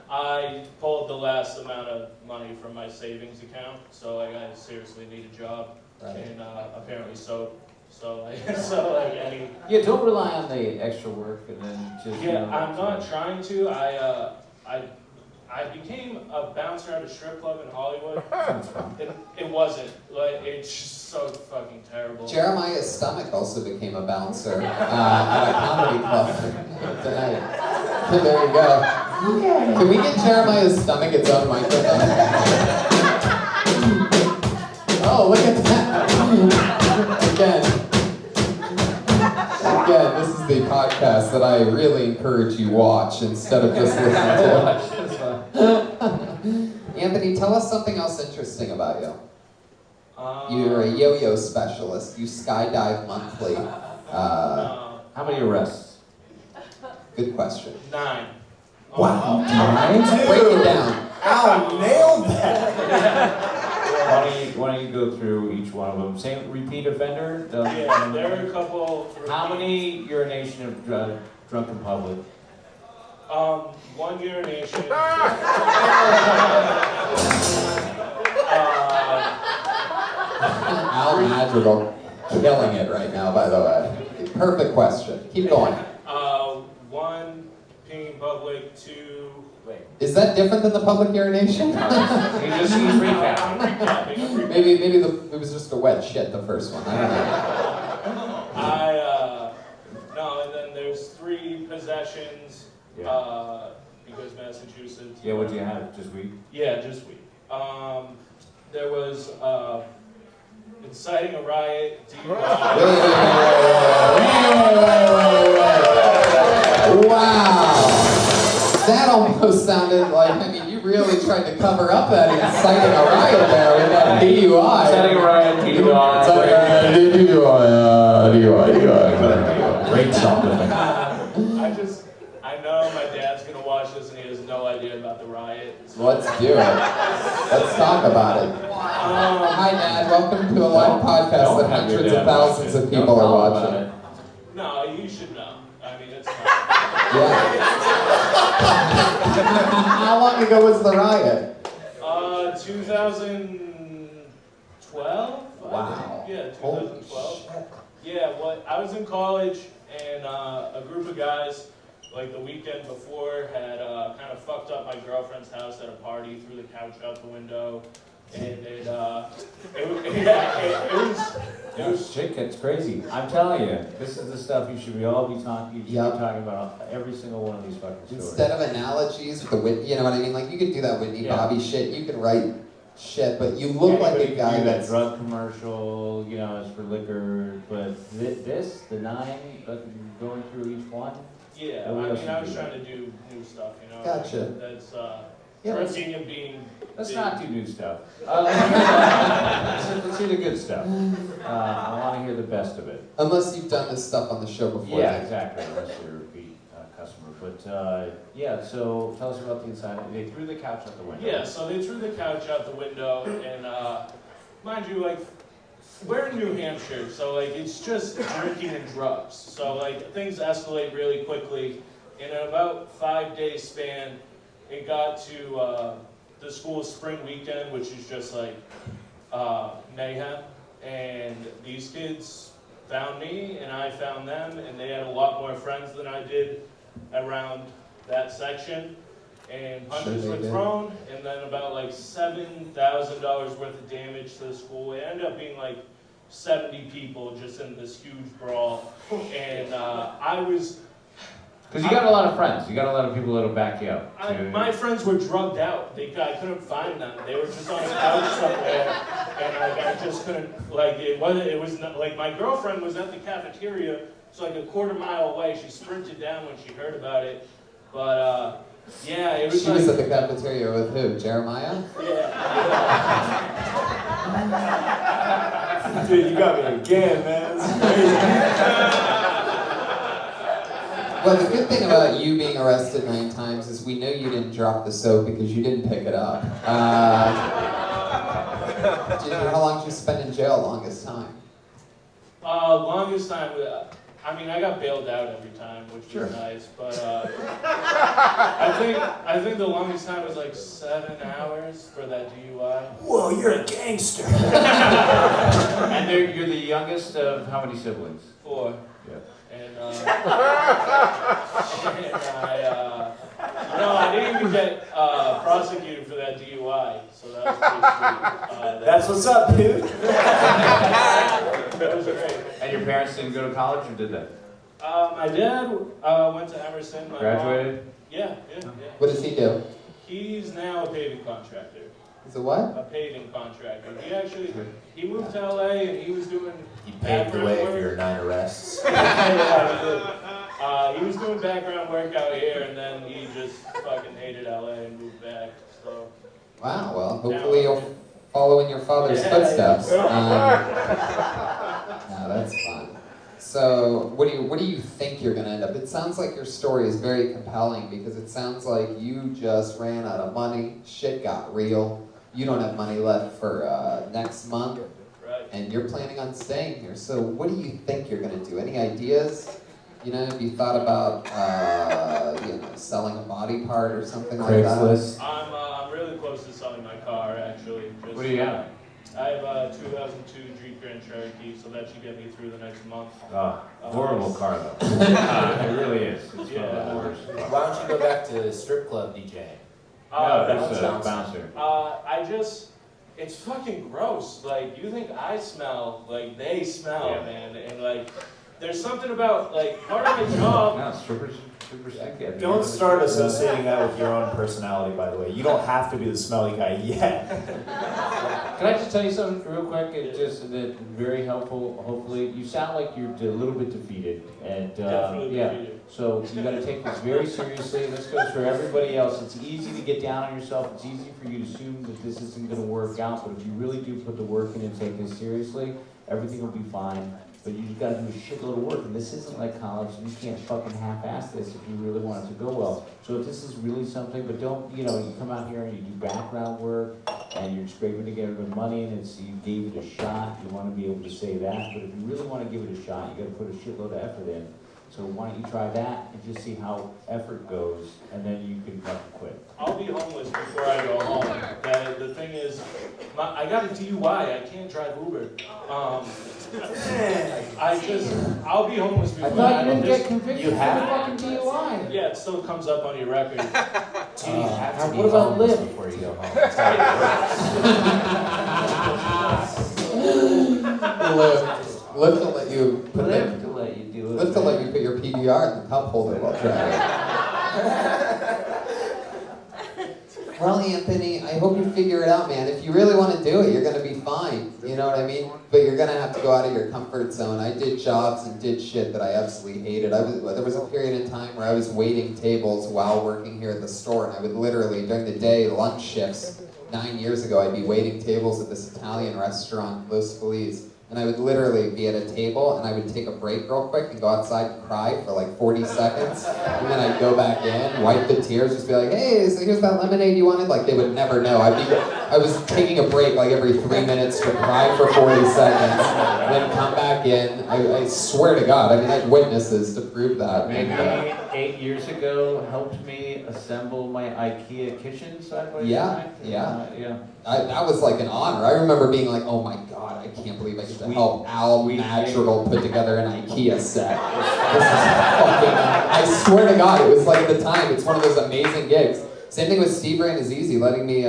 I pulled the last amount of money from my savings account, so I seriously need a job, and apparently soap. So any. Yeah, don't rely on the extra work and then just. I'm not trying to. I became a bouncer at a strip club in Hollywood. It wasn't. It's just so fucking terrible. Jeremiah's stomach also became a bouncer at a comedy club tonight. There you go. Can we get Jeremiah's stomach its own microphone? Oh, look at that. Again, this is the podcast that I really encourage you watch instead of just listen to. Anthony, tell us something else interesting about you. You're a yo-yo specialist. You skydive monthly. How many arrests? Good question. 9. Wow. Break it down. Ow, nailed that. Why don't you go through each one of them? Same repeat offender? Yeah, there are a couple. How many urination of drunk in public? One urination. Al Madrigal killing it right now, by the way. Perfect question. Keep going. One, peeing in public. 2, Wait. Is that different than the public urination? He's recapping. maybe it was just a wet shit, the first one. I don't know. No, and then there's 3 possessions, Yeah. because Massachusetts. Yeah, what'd you have? Just weed? Yeah, just weed. There was, inciting a riot, Wait. Wow. That almost sounded like, I mean, you really tried to cover up that inciting a riot there with that DUI. Inciting a riot, DUI. DUI. Great shoplifting. I know my dad's gonna watch this and he has no idea about the riot. So. Let's do it. Let's talk about it. Hi, Dad. Welcome to a live podcast that hundreds of thousands of people are watching. No, you should know. I mean, it's not. Yeah. How long ago was the riot? 2012? Wow. Yeah, 2012. Yeah, I was in college and a group of guys, like the weekend before, had kind of fucked up my girlfriend's house at a party, threw the couch out the window, and it was Shit gets crazy. I'm telling you, this is the stuff you should be talking about every single one of these fucking stories. Instead of analogies with the Whitney, you know what I mean? Like, you could do that Whitney Bobby shit, you could write shit, but you look like a guy that's... drug commercial, is for liquor, but the 9, going through each one? Yeah, I was trying to do new stuff, Gotcha. That's, drinking and being... Let's not do new stuff. Let's do the good stuff. I want to hear the best of it. Unless you've done this stuff on the show before. Yeah, exactly, unless you're a repeat customer. But, so tell us about the inside. They threw the couch out the window. Yeah, so they threw the couch out the window, and mind you, we're in New Hampshire, so it's just drinking and drugs. So things escalate really quickly. In about 5-day span, it got to the school's spring weekend, which is just mayhem. And these kids found me, and I found them, and they had a lot more friends than I did around that section. And punches were thrown, and then about $7,000 worth of damage to the school. It ended up being 70 people just in this huge brawl. And I was... Because you got a lot of friends. You got a lot of people that'll back you up. My friends were drugged out. I couldn't find them. They were just on a couch somewhere, and I just couldn't. It was not, my girlfriend was at the cafeteria, so a quarter mile away. She sprinted down when she heard about it, but yeah, it was. She was at the cafeteria with who? Jeremiah? Yeah. Dude, you got me again, man. This is crazy. Well, the good thing about you being arrested 9 times is we know you didn't drop the soap because you didn't pick it up. How long did you spend in jail longest time? Longest time, I got bailed out every time, which was nice, but I think the longest time was 7 hours for that DUI. Whoa, you're a gangster. And you're the youngest of how many siblings? 4. Yeah. And I didn't even get prosecuted for that DUI, so that was pretty sweet. That's what's up, dude. That was great. And your parents didn't go to college, or did they? My dad went to Emerson. My Graduated? Mom, yeah. What does he do? He's now a paving contractor. He's a what? A paving contractor. He moved to LA and he was doing. He paved the way for your 9 arrests. He was doing background work out here, and then he just fucking hated LA and moved back. So. Wow. Well, hopefully you'll follow in your father's footsteps. No, that's fun. So, what do you think you're going to end up? It sounds like your story is very compelling because it sounds like you just ran out of money. Shit got real. You don't have money left for next month, and you're planning on staying here. So, what do you think you're going to do? Any ideas? Have you thought about selling a body part or something like that? Craigslist. I'm really close to selling my car, actually. What do you have? I have a 2002 Jeep Grand Cherokee, so that should get me through the next month. Horrible car though. It really is. It's one of the worst. Why don't you go back to strip club DJing? No, that's a bouncer. It's fucking gross. Like, you think I smell, like, they smell, man. And, like, there's something about, like, part of my job. No, strippers stinky. Don't start associating that with your own personality, by the way. You don't have to be the smelly guy yet. Can I just tell you something real quick? It's just that very helpful. Hopefully, you sound like you're a little bit defeated, and Definitely yeah. defeated. So you got to take this very seriously. This goes for everybody else. It's easy to get down on yourself. It's easy for you to assume that this isn't going to work out. But if you really do put the work in and take this seriously, everything will be fine. But you just got to do a shitload of work, and this isn't like college. You can't fucking half-ass this if you really want it to go well. So if this is really something, but don't, you come out here and you do background work, and you're scraping together the money, and you gave it a shot. You want to be able to say that. But if you really want to give it a shot, you got to put a shitload of effort in. So why don't you try that and just see how effort goes, and then you can fucking quit. I'll be homeless before I go home. The thing is, I got a DUI. I can't drive Uber. I'll be homeless before I thought you didn't get convicted for fucking DUI. Yeah, it still comes up on your record. What about Lyft? Before you go home? Lyft will let you put Lyft to let you do it. Lyft will let you put your PDR in the cup holder while driving. Well, Anthony, I hope you figure it out, man. If you really want to do it, you're going to be fine. You know what I mean? But you're going to have to go out of your comfort zone. I did jobs and did shit that I absolutely hated. There was a period in time where I was waiting tables while working here at the store, and I would literally, during the day, lunch shifts, 9 years ago, I'd be waiting tables at this Italian restaurant, Los Feliz. And I would literally be at a table, and I would take a break real quick and go outside and cry for like 40 seconds. And then I'd go back in, wipe the tears, just be like, hey, so here's that lemonade you wanted? Like, they would never know. I was taking a break like every 3 minutes to cry for 40 seconds, and then come back in. I swear to God, I mean, I had witnesses to prove that. Maybe 8 years ago helped me assemble my IKEA kitchen side by side. Yeah. That was like an honor. I remember being like, oh my God, I can't believe I get to help Al Natural put together an IKEA set. This is fucking, I swear to God, it was like at the time, it's one of those amazing gigs. Same thing with Steve Ranazizi letting me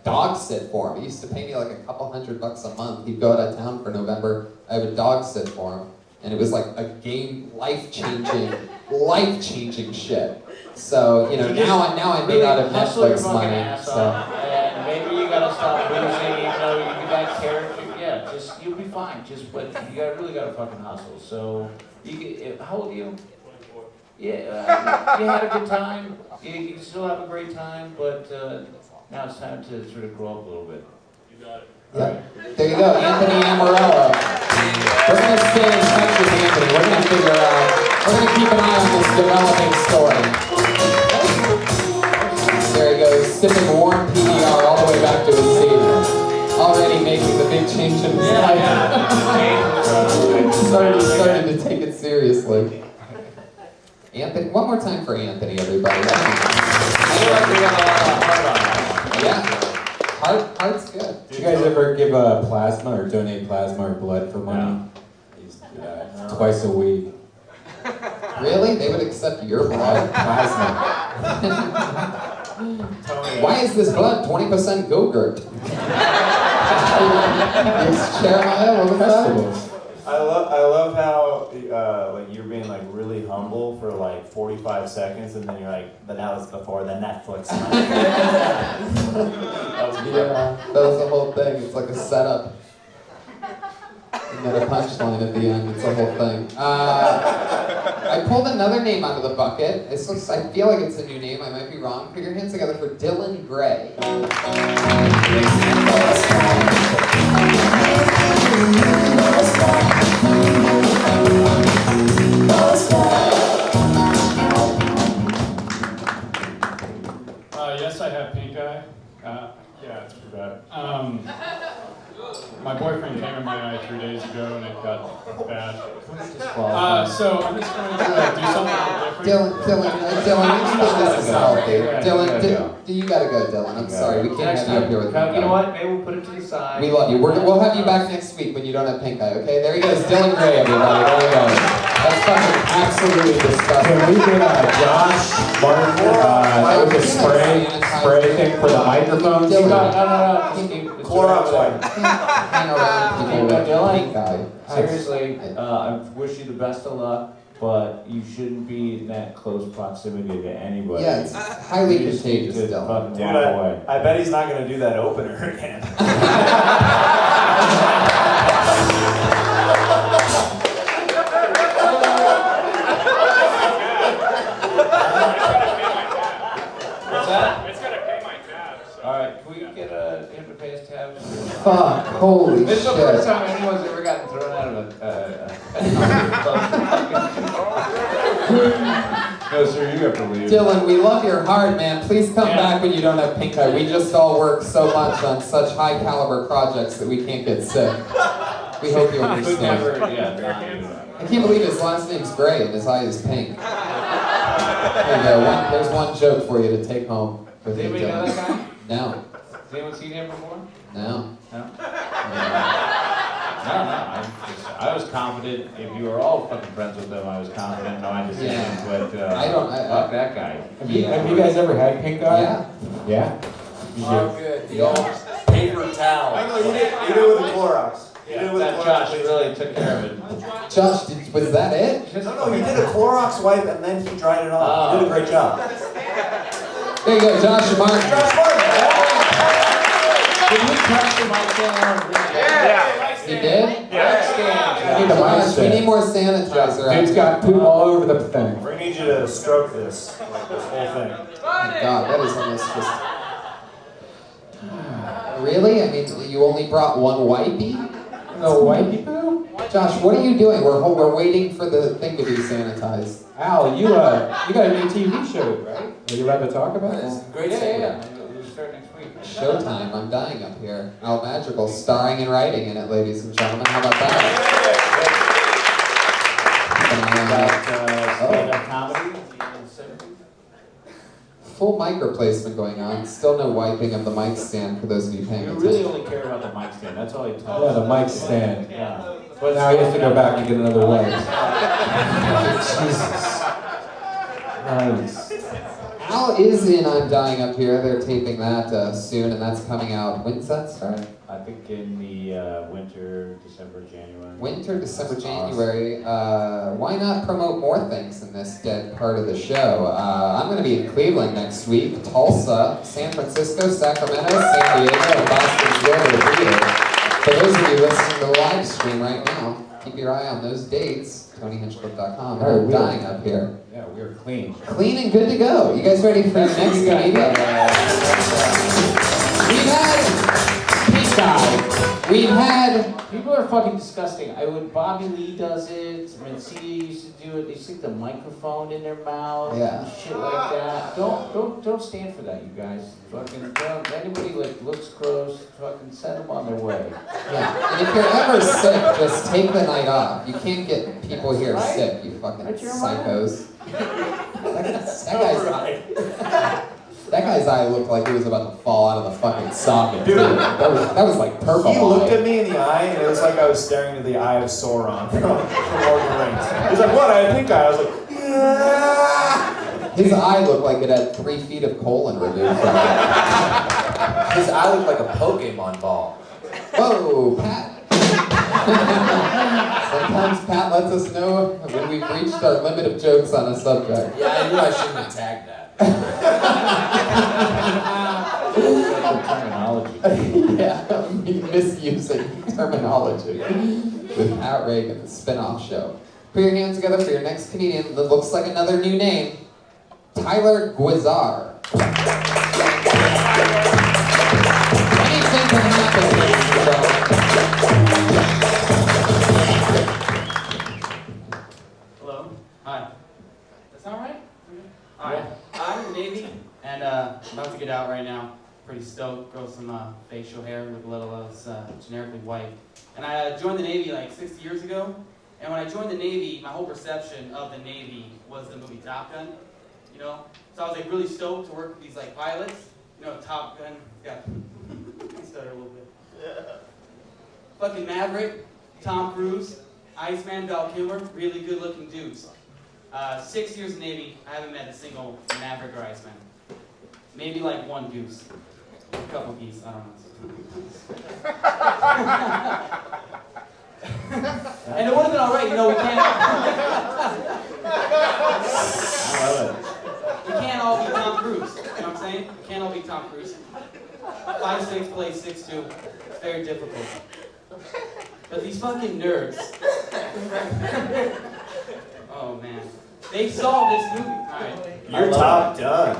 dog sit for him. He used to pay me like a couple $100 a month. He'd go out of town for November. I would dog sit for him. And it was like a game, life-changing shit. So, now I made out of Netflix money. So. Maybe you gotta stop boozing, you do that character. Yeah, you'll be fine. But you really gotta fucking hustle. So, how old are you? 24. Yeah, you had a good time. You still have a great time, but now it's time to sort of grow up a little bit. You got it. Yeah. There you go, Anthony Amarello. We're going to stay in touch with Anthony. We're going to figure out, we're going to keep an eye on this developing story. There he goes, sipping warm PBR all the way back to his seat. Already making the big change in his life. Starting to take it seriously. Anthony, one more time for Anthony, everybody. Yeah. Heart's good. Do you guys ever give plasma or donate plasma or blood for money? I used to do that twice a week. Really? They would accept your blood? Plasma. Why is this blood 20% Go-Gurt? It's Jeremiah, what was that? I love how you're being like really humble for like 45 seconds, and then you're like, but that was before the Netflix. Yeah, that was the whole thing. It's like a setup. And then a punchline at the end. It's the whole thing. I pulled another name out of the bucket. I feel like it's a new name. I might be wrong. Put your hands together for Dylan Gray. Yes, I have pink eye. Yeah, it's pretty bad. My boyfriend came in my like 3 days ago and it got bad. So I'm just going to do something a little different. Dylan, you gotta go, Dylan. I'm sorry, we can't have you up here with You pink know eye. what? Maybe we'll put it to the side. We love you. We'll have you back next week when you don't have pink eye, okay? There he goes, Dylan Gray, everybody. There he goes. That's fucking absolutely disgusting. Can we get Josh Martin with the spray thing for the microphones? Dylan. No. Clorox wipe. Hang around people with pink eye. Seriously, I wish you the best of luck, but you shouldn't be in that close proximity to anybody. Yeah, it's highly You just need contagious, to Dylan. fucking Dude, walk away. I bet he's not gonna do that opener again. What's that? It's gonna pay my tabs. All right, can we get him to pay his tabs? Fuck, holy This is the first shit. time anyone's ever gotten thrown out of a. No, sir, you have to leave. Dylan, we love your heart, man. Please come back when you don't have pink eye. We just all work so much on such high caliber projects that we can't get sick. We hope you Could understand. never, not do that. I can't believe his last name's Gray and his eye is pink. There you go. There's one joke for you to take home with Does you, anybody know Dylan. that guy? No. Has anyone seen him before? No. No? No. I was confident. If you were all fucking friends with him, I was confident in my decision. Yeah. But fuck that guy. Have you guys ever had pink eye? Yeah. Yeah? Oh, good. The old paper towel. I know, you did it with the Clorox. You did it with That the Josh Clorox. really took care of it. Josh, was that it? No, he did a Clorox wipe and then he dried it off. He did a great job. There you go, Josh Martin. Josh Martin. Did you touch the mic stand? He did? I need a mic Josh, we stand. need more sanitizer. Dude's got poop all over the thing. We need you to stroke this whole thing. God, that is almost just... Really? I mean, you only brought one wipey? No wipey poo? Josh, what are you doing? We're waiting for the thing to be sanitized. Al, you got a new TV show, right? Are you allowed to talk about it? Great Yeah. We'll start next week. Showtime, I'm dying up here. Al Madrigal, starring and writing in it, ladies and gentlemen. How about that? About stand-up comedy in the 70s. Full mic replacement going on. Still no wiping of the mic stand for those of you paying You attention. really only care about the mic stand. That's all he talks Yeah, the mic stand. Yeah. But now he has to go back and get another leg. Jesus. Nice. Al is in I'm Dying Up Here. They're taping that soon, and that's coming out. When's that start? I think in the winter, December, January. Winter, December, January. Why not promote more things in this dead part of the show? I'm going to be in Cleveland next week, Tulsa, San Francisco, Sacramento, San Diego, and Boston's River Theater. For those of you listening to the live stream right now, keep your eye on those dates. TonyHinchcliffe.com. I'm dying up here. Yeah, we're clean. Clean and good to go. You guys ready for your next comedian? We've had Pink Eye. We've had... People are fucking disgusting. When Bobby Lee does it, Mencia used to do it. They stick the microphone in their mouth Yeah. and shit like that. Don't stand for that, you guys. Fucking don't. Anybody looks gross, fucking send them on their way. Yeah, and if you're ever sick, just take the night off. You can't get people here Right? sick, you fucking Right, you're psychos. That guy's eye looked like it was about to fall out of the fucking socket. Dude. That was like purple. He looked at me in the eye, and it was like I was staring into the eye of Sauron from Lord of the Rings. He's like, "What? I have pink eye." I was like, "Yeah." His eye looked like it had 3 feet of colon removed from it. His eye looked like a Pokemon ball. Whoa, Pat. Sometimes Pat lets us know when we've reached our limit of jokes on a subject. Yeah, I knew I shouldn't have tagged that. Terminology. Yeah, me misusing terminology with Pat Reagan, the spin-off show. Put your hands together for your next comedian that looks like another new name, Tyler Guizar. Anything can happen, ladies and gentlemen. Hello. Hi. That sound right? Alright. I'm Navy, and I'm about to get out right now. pretty stoked, grow some facial hair, look a little less generically white. And I joined the Navy like 6 years ago. And when I joined the Navy, my whole perception of the Navy was the movie Top Gun, you know? So I was like really stoked to work with these like pilots. You know, Top Gun, got stutter a little bit. Fucking Maverick, Tom Cruise, Iceman, Val Kilmer, really good looking dudes. 6 years in the Navy, I haven't met a single Maverick or Iceman. Maybe like one goose. A couple geese, I don't know. And it would have been alright, you know, we can't. I love it. We can't all be Tom Cruise. You know what I'm saying? We can't all be Tom Cruise. 5'6", plays 6'2". It's very difficult. But these fucking nerds. Oh man. They saw this movie. Alright. You're top done.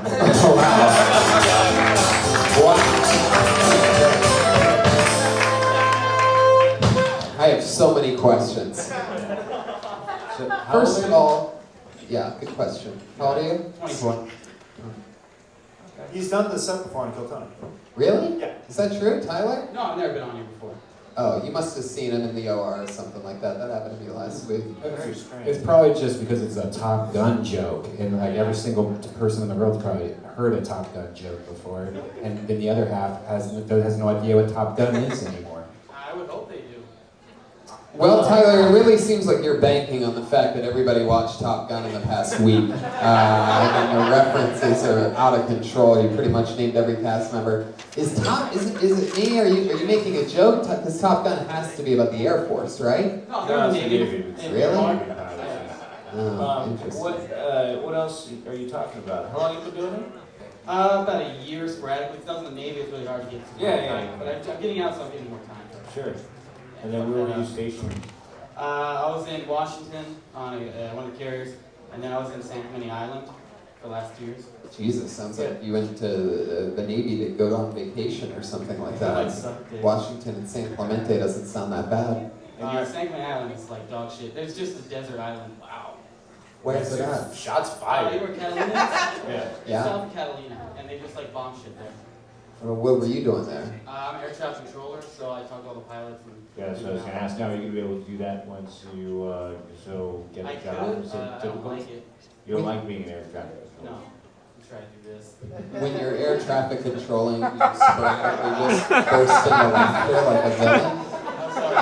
I have so many questions. First of all, yeah, good question. How old are you? 24. He's done this set before on Kill Tony. Really? Yeah. Is that true, Tyler? No, I've never been on here before. Oh, you must have seen him in the OR or something like that. That happened to me last week. Very strange. It's probably just because it's a Top Gun joke, and like every single person in the world's probably heard a Top Gun joke before, and then the other half has no idea what Top Gun is anymore. I would hope they do. Well, Tyler, it really seems like you're banking on the fact that everybody watched Top Gun in the past week. And your references are out of control. You pretty much named every cast member. Is it me? Are you making a joke? Because Top Gun has to be about the Air Force, right? No, No, it's Navy. Navy. Really? Um, Interesting. what else are you talking about? How long have you been doing it? About a year sporadically. Because I was in the Navy, it's really hard to get to Yeah. But I'm getting out, so I'm getting more time. Sure. And then where were you stationed? I was in Washington on one of the carriers, and then I was in San Clemente Island for the last 2 years. Jesus, sounds like you went to the Navy to go on vacation or something like That that. sucked, dude. Washington and San Clemente doesn't sound that bad. San Clemente Island is like dog shit. There's just a desert island. Wow. Where's it at? Shots They fired. were Catalina. Yeah. South of Catalina, and they just like bomb shit there. Well, what were you doing there? I'm an air traffic controller, so I talk to all the pilots. And Yeah, so I was going to ask now, are you going to be able to do that once you get I the job? could, Is I it don't typical? like it. You don't like being an air traffic No, controller? I'm trying to do this. When you're air traffic controlling, you sporadically just burst into laughter like a villain. I'm sorry.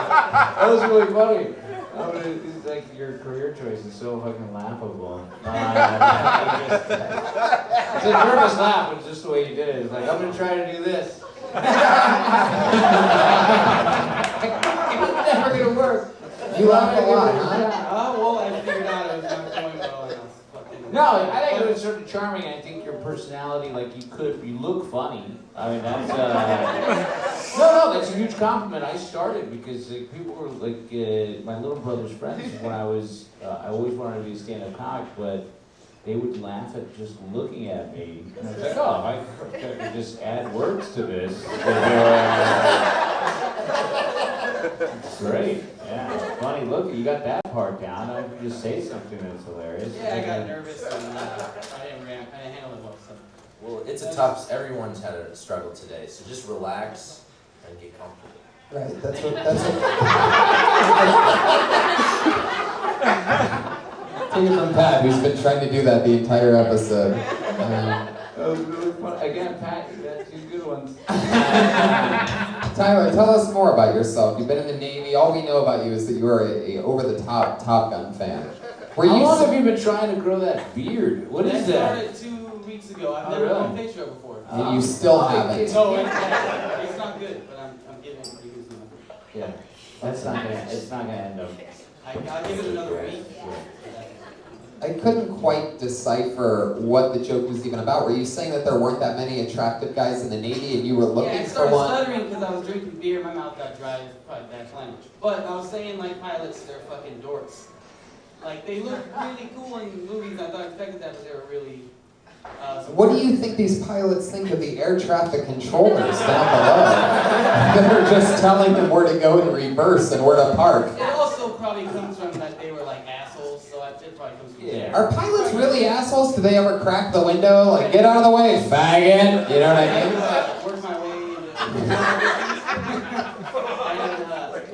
That was really funny. It's like your career choice is so fucking laughable. It's a nervous laugh, but it's just the way you did it. It's like, I'm going to try to do this. It's never going to work. You laugh a lot, huh? Well, I figured out it was not going well, and I was fucking... No, I think it was sort of charming. I think your personality, like you look funny. I mean, that's, no, that's a huge compliment. I started because people were like, my little brother's friends when I always wanted to be a stand-up comic, but they would laugh at just looking at me. And I was like, oh, if I could just add words to this. It's great. Yeah, it's funny. Look, you got that part down. I could just say something that's hilarious. Yeah, I got nervous, and I didn't handle it well, so... Well, everyone's had a struggle today, so just relax and get comfortable. Right, that's what. Take it from Pat, who's been trying to do that the entire episode. That was really fun. Again, Pat, you got 2 good ones. Tyler, tell us more about yourself. You've been in the Navy. All we know about you is that you are a over-the-top Top Gun fan. How long have you been trying to grow that beard? What is that? I started 2 weeks ago. I've Oh, never really? done a face show before. And you still haven't. No, it's not good, but I'm giving it pretty good stuff. Yeah, it's not gonna end up. I'll give it another week. I couldn't quite decipher what the joke was even about. Were you saying that there weren't that many attractive guys in the Navy and you were Yeah, looking I for started one? stuttering because I was drinking beer. My mouth got dry. It's probably bad language. But I was saying, like, pilots, they're fucking dorks. Like, they look really cool in movies. I thought I expected that, but they were really... What do you think these pilots think of the air traffic controllers down below? They're just telling them where to go in reverse and where to park. It also probably comes from that they were, like, assholes, so it probably comes from there. Are pilots really assholes? Do they ever crack the window? Like, get out of the way, faggot! You know what I mean? Where's my Like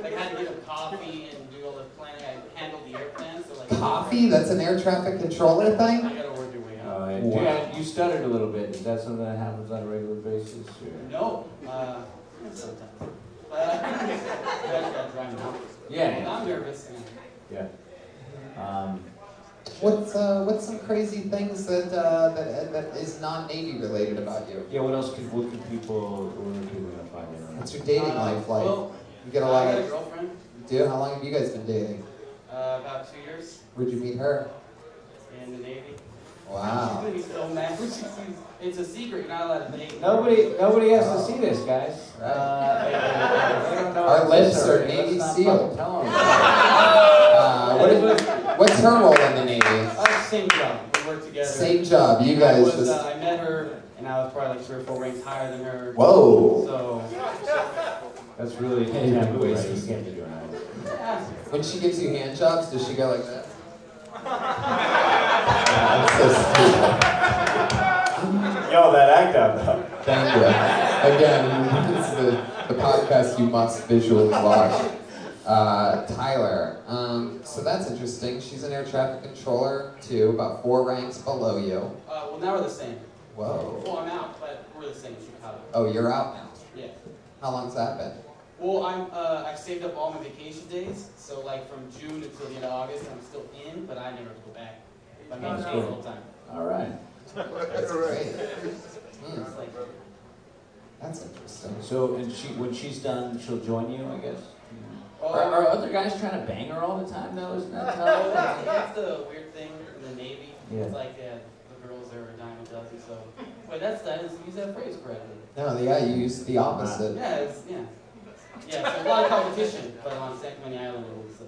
I had to get him coffee and do all the planning. I handled the airplane, so like. Coffee? That's an air traffic controller thing? I gotta work your way up. Wow. Yeah, you stuttered a little bit. Is that something that happens on a regular basis? Or? No, sometimes. But I gotta drive me out. Yeah. I'm nervous. Yeah. What's some crazy things that is non-Navy related about you? Yeah. What else could people gonna find out? What's your dating life like? Well, You get a lot I got a of. girlfriend. Do? How long have you guys been dating? About 2 years Where'd you meet her? in the Navy. Wow. She's gonna be so mad when she sees. It's a secret. You're not allowed to date. Nobody has to see this, guys. Right. They don't know Our what lips this are is. Navy Let's not SEAL. fucking tell them. What's her role in the Navy? Same job. We work together. Same job. You guys just. I met her, and I was probably like 3 or 4 ranks higher than her. Whoa. So. That's really taboo, right? You can't be doing that. When she gives you hand jobs, does she go like that? That's so stupid. Yo, that act out though. Thank you. Again, this is the podcast you must visually watch. Tyler. So that's interesting. She's an air traffic controller too, about 4 ranks below you. Well, now we're the same. Whoa. Well, I'm out, but we're the same. Chicago. Oh, you're out now. Yeah. How long's that been? Well, I've saved up all my vacation days, so like from June until the end of August, I'm still in, but I never go back. I mean, stay the whole time. All right. That's great. It's like, That's interesting. So, and when she's done, she'll join you, I guess. oh, Are other guys trying to bang her all the time, though? Isn't that tough? that's the weird thing in the Navy. Yeah. It's like the girls are a dime a dozen. So, wait, I didn't use that phrase correctly. No, yeah, you used the opposite. Yeah, yeah. So a lot of competition, but on San Clemente Island, it was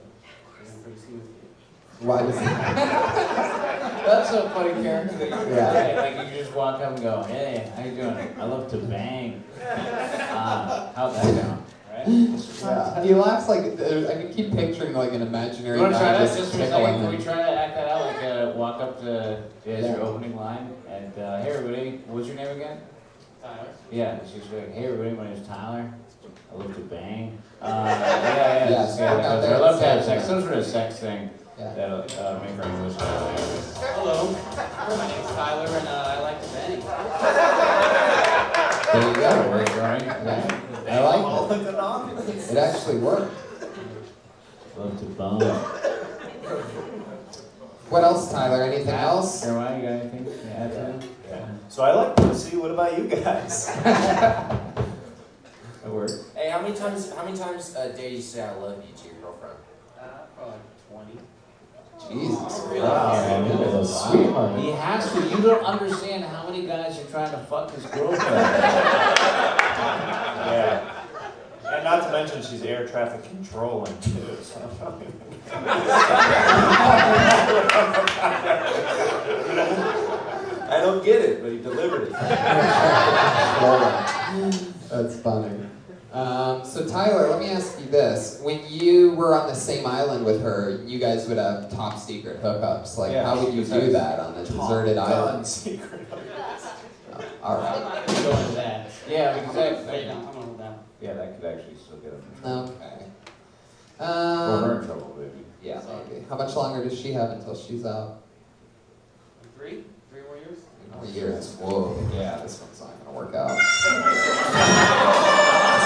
pretty smooth. Why does it? That's a funny character that you Yeah. play. Like you just walk up and go, "Hey, how you doing? I love to bang." How'd that go? Right? Yeah. He laughs like I can keep picturing like an imaginary You want to try guy that just just for a tickling second? Can we him. try to act that out? Like walk up to your opening line and hey everybody, what's your name again? Tyler. Yeah, she's like, hey everybody, my name's Tyler. I love to bang. Yes, I love to have sex. Some sort of sex thing Yeah. that'll make her English. Hello, my name's Tyler, and I like to bang. There you go. Works, right? Yeah. I like it. It actually worked. Love to bone. What else, Tyler? Anything else? Jeremiah, you got anything to add to that? Yeah. So I like pussy. What about you guys? That works. Hey, how many times a day you say I love you to your girlfriend? Probably 20. Jesus. Yeah, look at those sweetheart. He has to. You don't understand how many guys are trying to fuck his girlfriend. Yeah. And not to mention she's air traffic controlling too. So. I don't get it, but he delivered it. That's funny. So Tyler, let me ask you this: when you were on the same island with her, you guys would have top secret hookups. Like, how would you do that on a deserted island? Secret. All I'm right. not going to go into that. Yeah, because Lay that, down. I'm going to hold down. yeah, that could actually still get him in trouble. Okay. Or her in trouble, baby. Yeah, maybe. How much longer does she have until she's out? 3 more years? 3 years. Whoa. Yeah, this one's not gonna work out.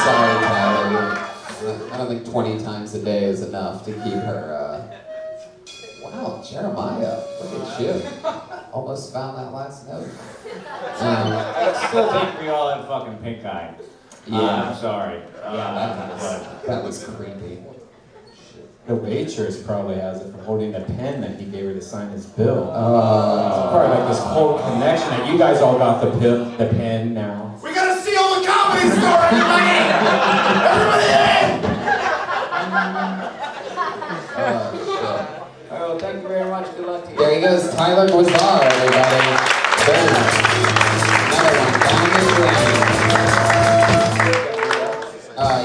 Sorry, Tyler. I don't think 20 times a day is enough to keep her. Wow, Jeremiah, look at you. Almost found that last note. I still think we all have fucking pink eye. Yeah. I'm sorry. That was creepy. The waitress probably has it from holding the pen that he gave her to sign his bill. It's Oh. probably like this whole connection that you guys all got the pen now. We gotta steal the comedy store, everybody! Everybody in! Oh, shit. All right, well, thank you very much. Good luck to you. There he goes, Tyler Guizar, everybody. Boom. Another one, down the drain.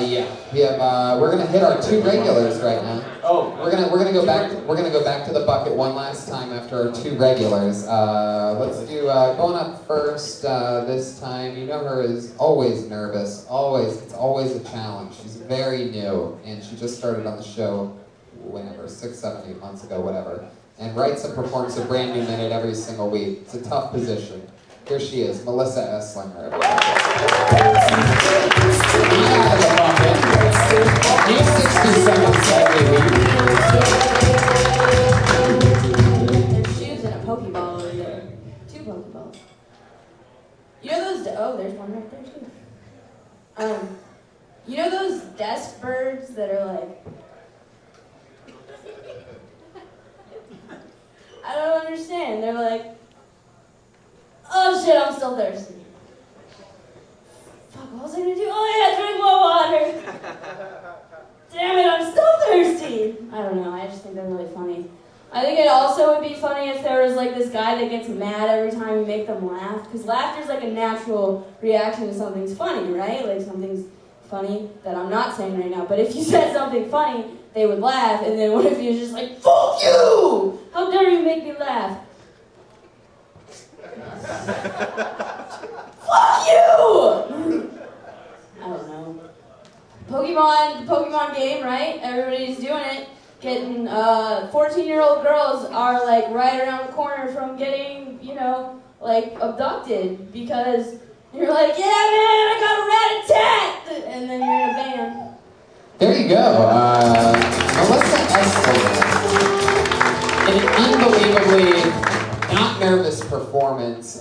Yeah. We have, we're gonna hit our 2 regulars right now. Oh, We're gonna go back. We're gonna go back to the bucket one last time after our 2 regulars. Let's do going up first this time. You know her is always nervous. It's always a challenge. She's very new and she just started on the show whenever 6, 7, 8 months ago, whatever. And writes and performs a brand new minute every single week. It's a tough position. Here she is, Melissa Esslinger. New 60 seconds every week. There's shoes and a Pokeball over there. 2 Pokeballs. You know those, oh, there's one right there too. You know those desk birds that are like, I don't understand. They're like, oh shit, I'm still thirsty. Fuck, what was I gonna do? Oh yeah, drink more water. Damn it, I'm still thirsty. I don't know, I just think they're really funny. I think it also would be funny if there was like this guy that gets mad every time you make them laugh. Because laughter is like a natural reaction to something's funny, right? Like something's funny that I'm not saying right now. But if you said something funny, they would laugh. And then what if you're just like, fuck you! How dare you make me laugh? Fuck you! I don't know. Pokemon game, right? Everybody's doing it. Getting 14-year-old girls are like right around the corner from getting, you know, like abducted because you're like, yeah, man, I got a rat-a-tat, and then you're in a band. There you go, Melissa Esslinger. In an unbelievably not nervous performance,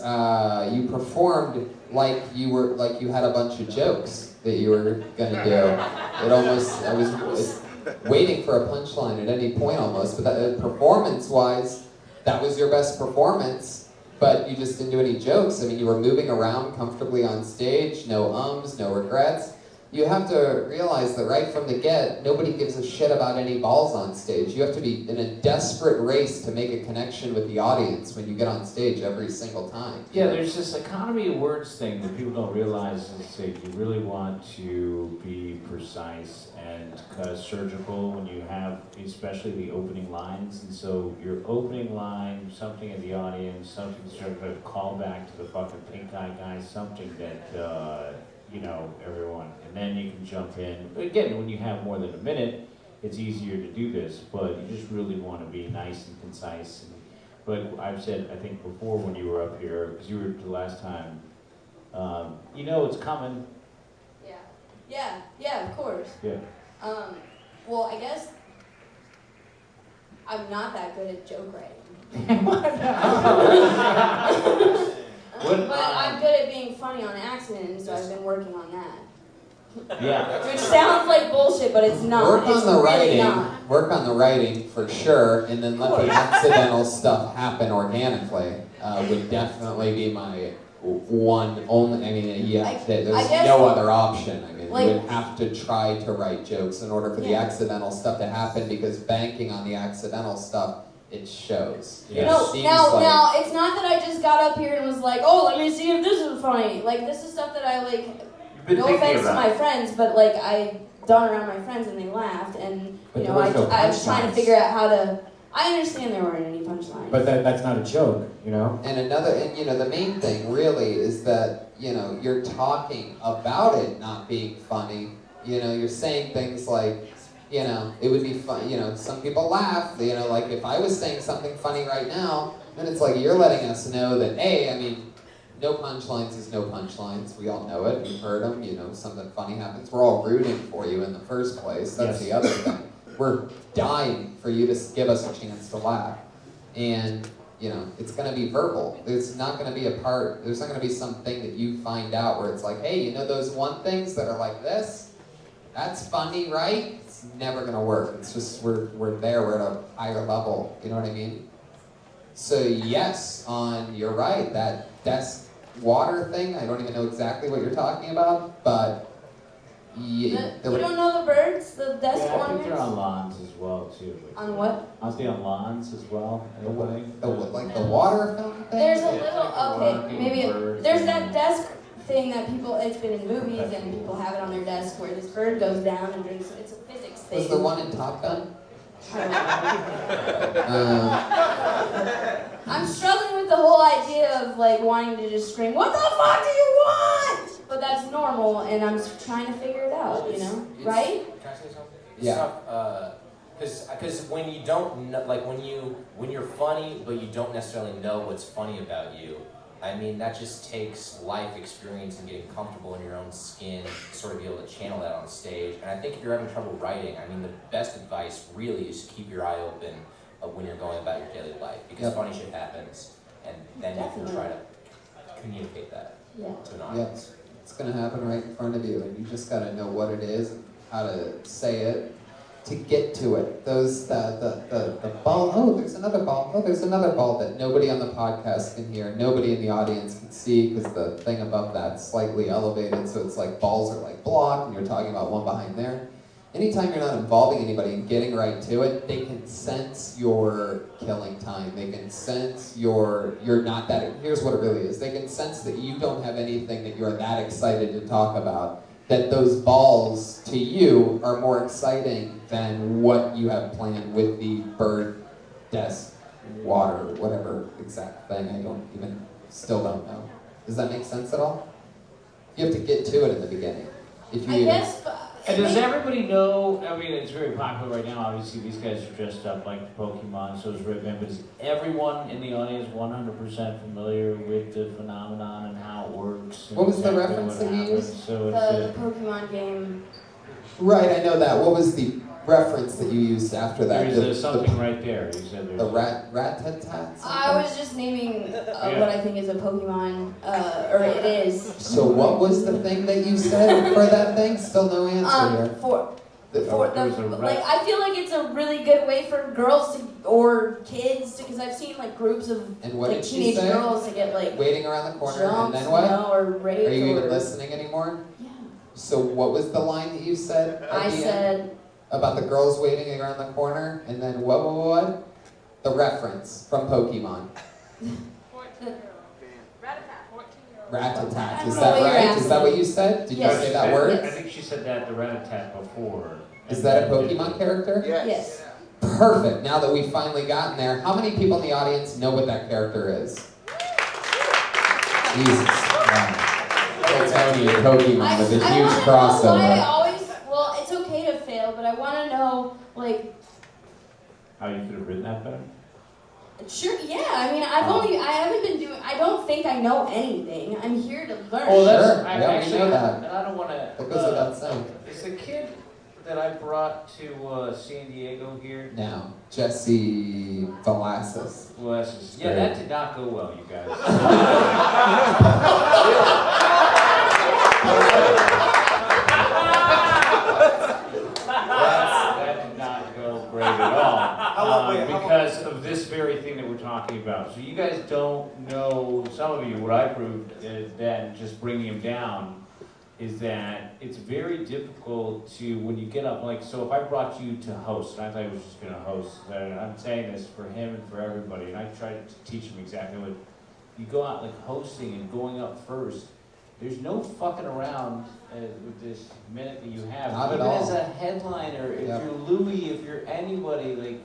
you performed like you had a bunch of jokes that you were gonna do. I was waiting for a punchline at any point almost, but that, performance-wise, that was your best performance, but you just didn't do any jokes. I mean, you were moving around comfortably on stage, no ums, no regrets. You have to realize that right from the get, nobody gives a shit about any balls on stage. You have to be in a desperate race to make a connection with the audience when you get on stage every single time. Yeah, there's this economy of words thing that people don't realize is that you really want to be precise and surgical when you have, especially the opening lines. And so your opening line, something in the audience, something sort of a callback to the fucking pink eye guy, something that, you know, everyone, and then you can jump in. Again, when you have more than a minute, it's easier to do this, but you just really want to be nice and concise. But I've said, I think before when you were up here, because you were the last time, you know it's coming. Yeah, of course. Yeah. Well, I guess I'm not that good at joke writing. But I'm good at being funny on accident, and so I've been working on that. Yeah. Which sounds like bullshit, but it's not. Work on the writing. Not. Work on the writing for sure, and then let the accidental stuff happen organically. Would definitely be my one only. I mean, there's no other option. I mean, you would have to try to write jokes in order for the accidental stuff to happen, because banking on the accidental stuff, it shows. Now, it's not that I just got up here and was like, oh, let me see if this is funny. Like, this is stuff that I, like, no offense to my friends, but, like, I done around my friends and they laughed, and, you know, I was trying to figure out how to, I understand there weren't any punchlines. But that's not a joke, you know? And you know, the main thing really is that, you know, you're talking about it not being funny. You know, you're saying things like, you know, it would be fun, you know, some people laugh, you know, like if I was saying something funny right now, then it's like you're letting us know that, A, I mean, no punchlines is no punchlines. We all know it. We've heard them. You know, something funny happens. We're all rooting for you in the first place. That's the other thing. We're dying for you to give us a chance to laugh. And, you know, it's going to be verbal. It's not going to be there's not going to be something that you find out where it's like, hey, you know those one things that are like this? That's funny, right? It's never going to work. It's just, we're there. We're at a higher level. You know what I mean? So yes, you're right, that desk water thing, I don't even know exactly what you're talking about, but you don't know the birds, the desk ornaments? I think they're on ornaments? lawns as well, too. On what? Aren't they on lawns as well? Like the water fountain thing? There's a little, okay, maybe, there's that desk thing that people, it's been in movies and people have it on their desk where this bird goes down and drinks, it's a physics thing. Was the one in Top Gun? I'm struggling with the whole idea of like wanting to just scream, "What the fuck do you want?" But that's normal, and I'm trying to figure it out, you know, right? Can I say something? Yeah. Because when you don't know, like when you're funny, but you don't necessarily know what's funny about you. I mean, that just takes life experience and getting comfortable in your own skin to sort of be able to channel that on stage. And I think if you're having trouble writing, I mean, the best advice really is to keep your eye open when you're going about your daily life, because funny shit happens, and then you can try to communicate that to an audience. Yeah, it's gonna happen right in front of you, and you just gotta know what it is, and how to say it, to get to it. The ball, oh, there's another ball, oh, there's another ball that nobody on the podcast can hear, nobody in the audience can see, because the thing above that's slightly elevated, so it's like balls are like blocked, and you're talking about one behind there. Anytime you're not involving anybody and getting right to it, they can sense your killing time. They can sense you're not that, here's what it really is. They can sense that you don't have anything that you're that excited to talk about. That those balls to you are more exciting than what you have planned with the bird, desk, water, whatever exact thing. Still don't know. Does that make sense at all? You have to get to it in the beginning. If you And does everybody know, I mean, it's very popular right now, obviously these guys are dressed up like Pokemon, so is Ripman, but is everyone in the audience 100% familiar with the phenomenon and how it works? What was the reference that you used? So The Pokemon game. Right, I know that. What was the reference that you used after that? There's something right there. You said there's the rat-tat-tat? I was just naming what I think is a Pokemon, or it is. So what was the thing that you said for that thing? Still no answer here. Like, I feel like it's a really good way for girls to, or kids, because I've seen like groups of like teenage girls to get like waiting around the corner, jumped, and then what? You know, or raped. Are you even listening anymore? Yeah. So what was the line that you said? I said about the girls waiting around the corner, and then what? The reference from Pokemon. Rat-a-tat. Is that right? Is that what you said? Did you say that word? I think she said that, the rat-a-tat before. Is that a Pokemon character? Yes. Perfect. Now that we've finally gotten there, how many people in the audience know what that character is? Jesus. Tony and Pokemon with a huge crossover. Well, it's okay to fail, but I want to know, like... How you could have written that better? Sure, yeah. I mean, I don't think I know anything. I'm here to learn. Well, that's, sure. actually, we know that. And I don't want to... That goes without saying. Is the kid that I brought to San Diego here? Now, Jesse Velasquez. Yeah, that did not go well, you guys. That did not go great at all. Because of this very thing that we're talking about. So you guys don't know, some of you, what I proved is that just bringing him down is that it's very difficult to, when you get up, like, so if I brought you to host, and I thought I was just going to host, and I'm saying this for him and for everybody, and I tried to teach him exactly what, you go out like hosting and going up first, there's no fucking around with this minute that you have. Not at Even all. as a headliner, if you're Louis, if you're anybody, like,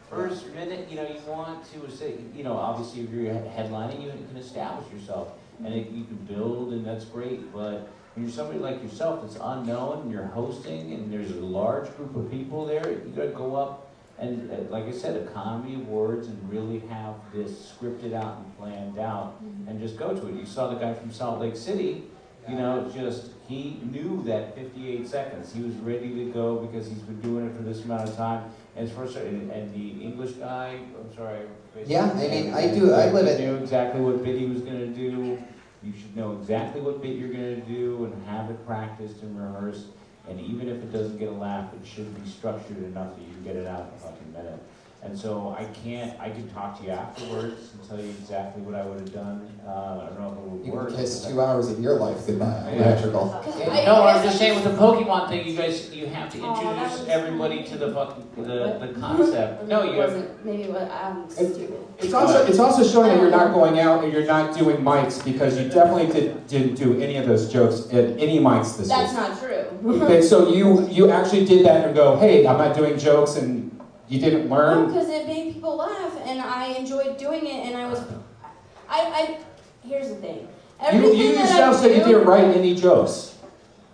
first minute, you know, you want to say, you know, obviously if you're headlining, you can establish yourself, and you can build, and that's great, but when you're somebody like yourself that's unknown, and you're hosting, and there's a large group of people there, you gotta go up and, like I said, economy of words, and really have this scripted out and planned out, and just go to it. You saw the guy from Salt Lake City, you know, just, he knew that 58 seconds. He was ready to go because he's been doing it for this amount of time. And the English guy, I'm sorry. Yeah, I mean, I live it. He knew exactly what bit he was going to do. You should know exactly what bit you're going to do and have it practiced and rehearsed. And even if it doesn't get a laugh, it should be structured enough that you can get it out in a fucking minute. And so I can talk to you afterwards and tell you exactly what I would have done. I don't know if it would work. You can kiss 2 hours of your life goodbye. Electrical. No, I'm just saying with the Pokemon thing, you guys, you have to introduce everybody to the fucking, the concept. No, you have. Maybe what I'm stupid. It's also showing that you're not going out and you're not doing mics, because you definitely didn't do any of those jokes at any mics this week. That's not true. Okay, so you actually did that and go, hey, I'm not doing jokes, and You didn't learn? Because it made people laugh, and I enjoyed doing it, and I was... Here's the thing. You yourself said you didn't write any jokes.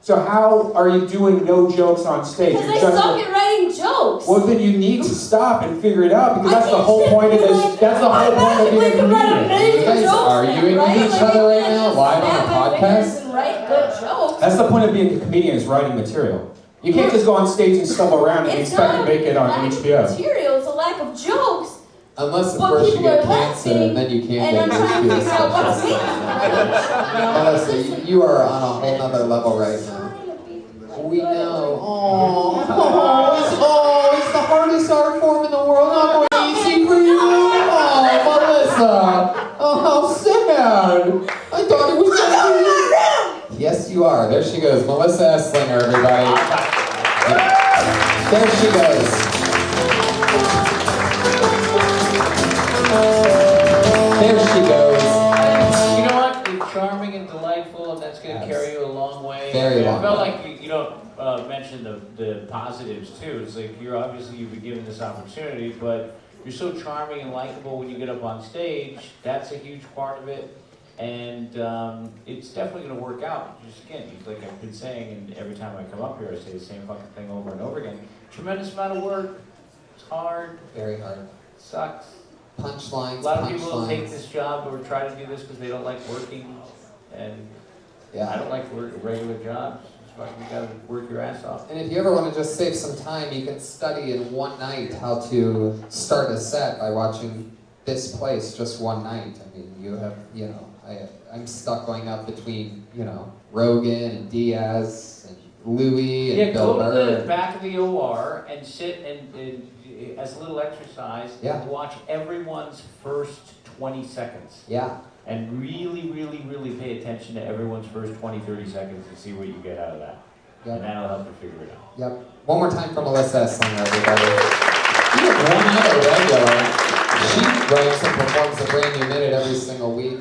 So how are you doing no jokes on stage? Because I suck at writing jokes. Well, then you need to stop and figure it out, because that's the whole point of this. That's the whole point of being a comedian. You guys arguing with each other right now, live on a podcast? And write good jokes. That's the point of being a comedian, is writing material. You can't just go on stage and stumble around and expect to make it on HBO. Material, it's a lack of jokes. Unless, of course, you get cancer, and then you can't and get I'm trying to HBO figure out what's special. Melissa, you are on a whole nother level right now. We know. Oh, it's the hardest art form in the world. Not going easy for you. Oh, Melissa. Oh, how sad. I thought it was going to be. Yes, you are. There she goes. Melissa Esslinger, everybody. There she goes. There she goes. You know what? You're charming and delightful, and that's going to carry you a long way. Very long. I felt like you don't mention the positives too. It's like you've been given this opportunity, but you're so charming and likable when you get up on stage. That's a huge part of it, and it's definitely going to work out. Just again, like I've been saying, and every time I come up here, I say the same fucking thing over and over again. Tremendous amount of work. It's hard. Very hard. Sucks. Punchlines. A lot of people take this job or try to do this because they don't like working, and I don't like regular jobs. You gotta work your ass off. And if you ever want to just save some time, you can study in one night how to start a set by watching This Place just one night. I mean, you have, I'm stuck going up between, Rogan and Diaz and Louis and Bill Burr. Go to the back of the OR and sit and as a little exercise, watch everyone's first 20 seconds. Yeah. And really, really, really pay attention to everyone's first 20, 30 seconds and see what you get out of that. Yep. And that'll help you figure it out. Yep. One more time for Melissa Esslinger, everybody. She is one other regular. She writes and performs a brand new minute every single week.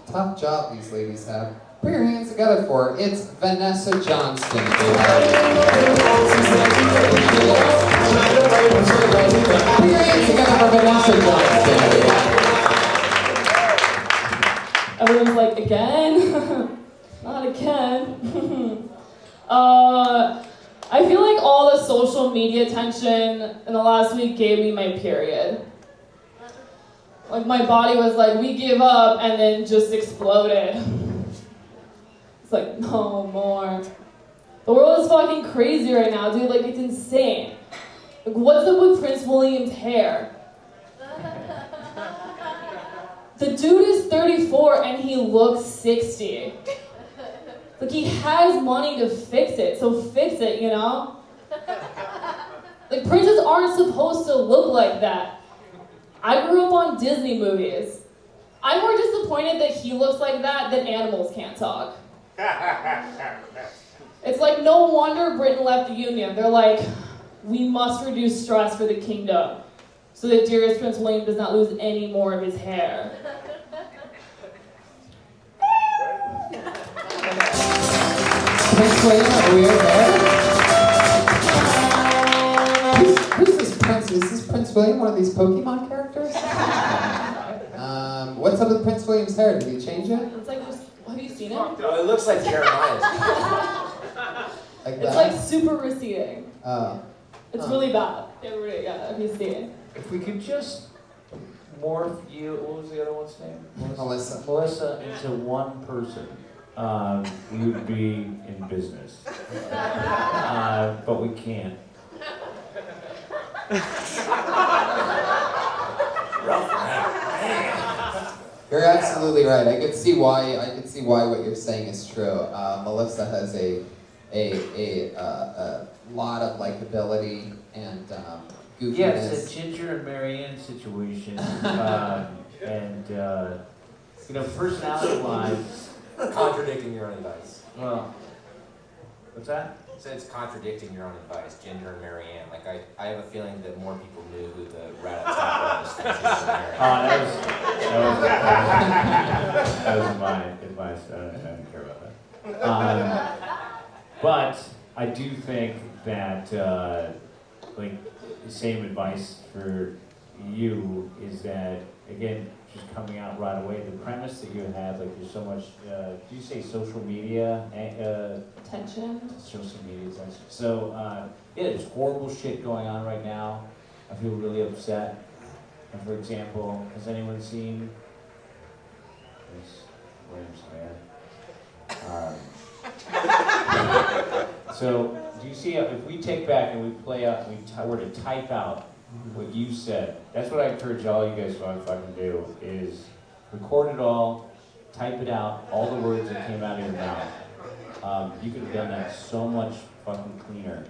Tough job these ladies have. Put your hands together for her. It's Vanessa Johnston. Put your hands together for Vanessa Johnston, everybody. Everyone's like, again? Not again. I feel like all the social media attention in the last week gave me my period. Like my body was like, we give up, and then just exploded. It's like, no more. The world is fucking crazy right now, dude. Like, it's insane. Like, what's up with Prince William's hair? The dude is 34 and he looks 60. Like, he has money to fix it, so fix it, Like, princes aren't supposed to look like that. I grew up on Disney movies. I'm more disappointed that he looks like that than animals can't talk. It's like, no wonder Britain left the Union. They're like, we must reduce stress for the kingdom so that dearest Prince William does not lose any more of his hair. Prince William, are we okay? Who's this Prince? Is this Prince William, one of these Pokemon characters? What's up with Prince William's hair? Did he change it? It's like, just, have you seen it? Oh, it looks like Jeremiah's. Like It's that? like super receding. Oh. It's really bad. Everybody, if you see it. If we could just morph you, what was the other one's name? Melissa. Melissa into one person, we would be in business. But we can't. You're absolutely right. I could see why what you're saying is true. Melissa has a lot of likability and goofiness. Yeah, it's a Ginger and Marianne situation, and personality-wise, contradicting your own advice. Well, what's that? So it's contradicting your own advice, Ginger and Marianne. Like I have a feeling that more people knew who the rat on top was than Ginger and Marianne. That was my advice. I don't care about that. But I do think that the same advice for you is that, again, just coming out right away, the premise that you had, like there's so much, do you say social media? Attention. Social media attention. So, yeah, there's horrible shit going on right now. I feel really upset. And for example, has anyone seen this Williams man? So, do you see if we take back and we play out, were to type out what you said? That's what I encourage all you guys to fucking do: is record it all, type it out, all the words that came out of your mouth. You could have done that so much fucking cleaner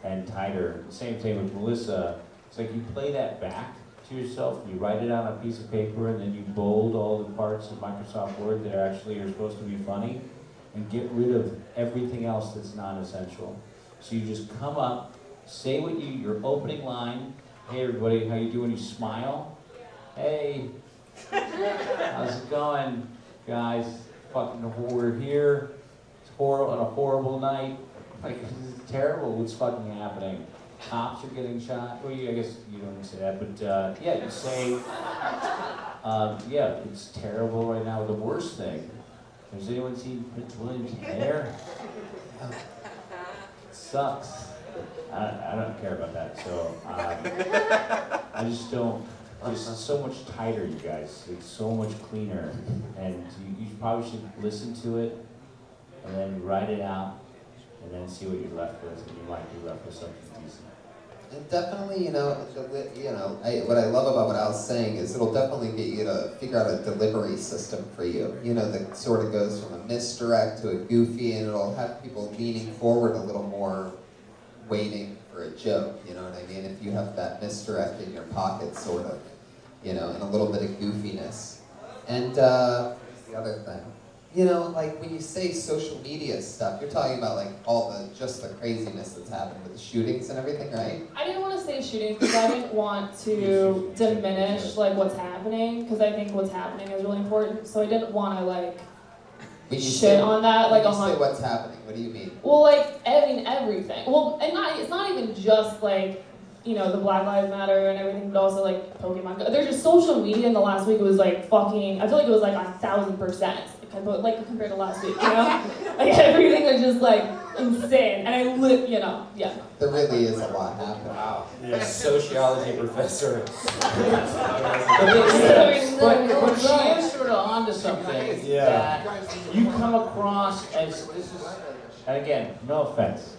and tighter. Same thing with Melissa. It's like you play that back to yourself, you write it on a piece of paper, and then you bold all the parts of Microsoft Word that actually are supposed to be funny, and get rid of everything else that's non-essential. So you just come up, say what your opening line, hey everybody, how you doing? You smile. Hey, how's it going, guys? Fucking we're here. It's horrible on a horrible night. Like, this is terrible. What's fucking happening? Cops are getting shot. Well, I guess you don't say that, but yeah, you say, yeah, it's terrible right now. The worst thing. Has anyone seen Prince William's hair? It sucks. I don't care about that. So I just don't. It's so much tighter, you guys. It's so much cleaner, and you probably should listen to it, and then write it out, and then see what you're left with, and you might be left with something decent. And definitely, what I love about what I was saying is it'll definitely get you to figure out a delivery system for you. That sort of goes from a misdirect to a goofy, and it'll have people leaning forward a little more, waiting for a joke. You know what I mean? If you have that misdirect in your pocket, sort of, and a little bit of goofiness. And the other thing. Like when you say social media stuff, you're talking about like just the craziness that's happened with the shootings and everything, right? I didn't want to say shootings because I didn't want to diminish like what's happening, because I think what's happening is really important. So I didn't want to like shit on that. Like when you say what's happening, what do you mean? Well, like everything. Well, and it's not even just like the Black Lives Matter and everything, but also like Pokemon Go. There's just social media in the last week. It was like fucking. I feel like it was like 1,000%. Like compared to last week, like everything was just like insane, and yeah. There really is a lot happening. Wow. Yeah. Sociology professor. But she is sort of onto something that you come across as this is, and again, no offense,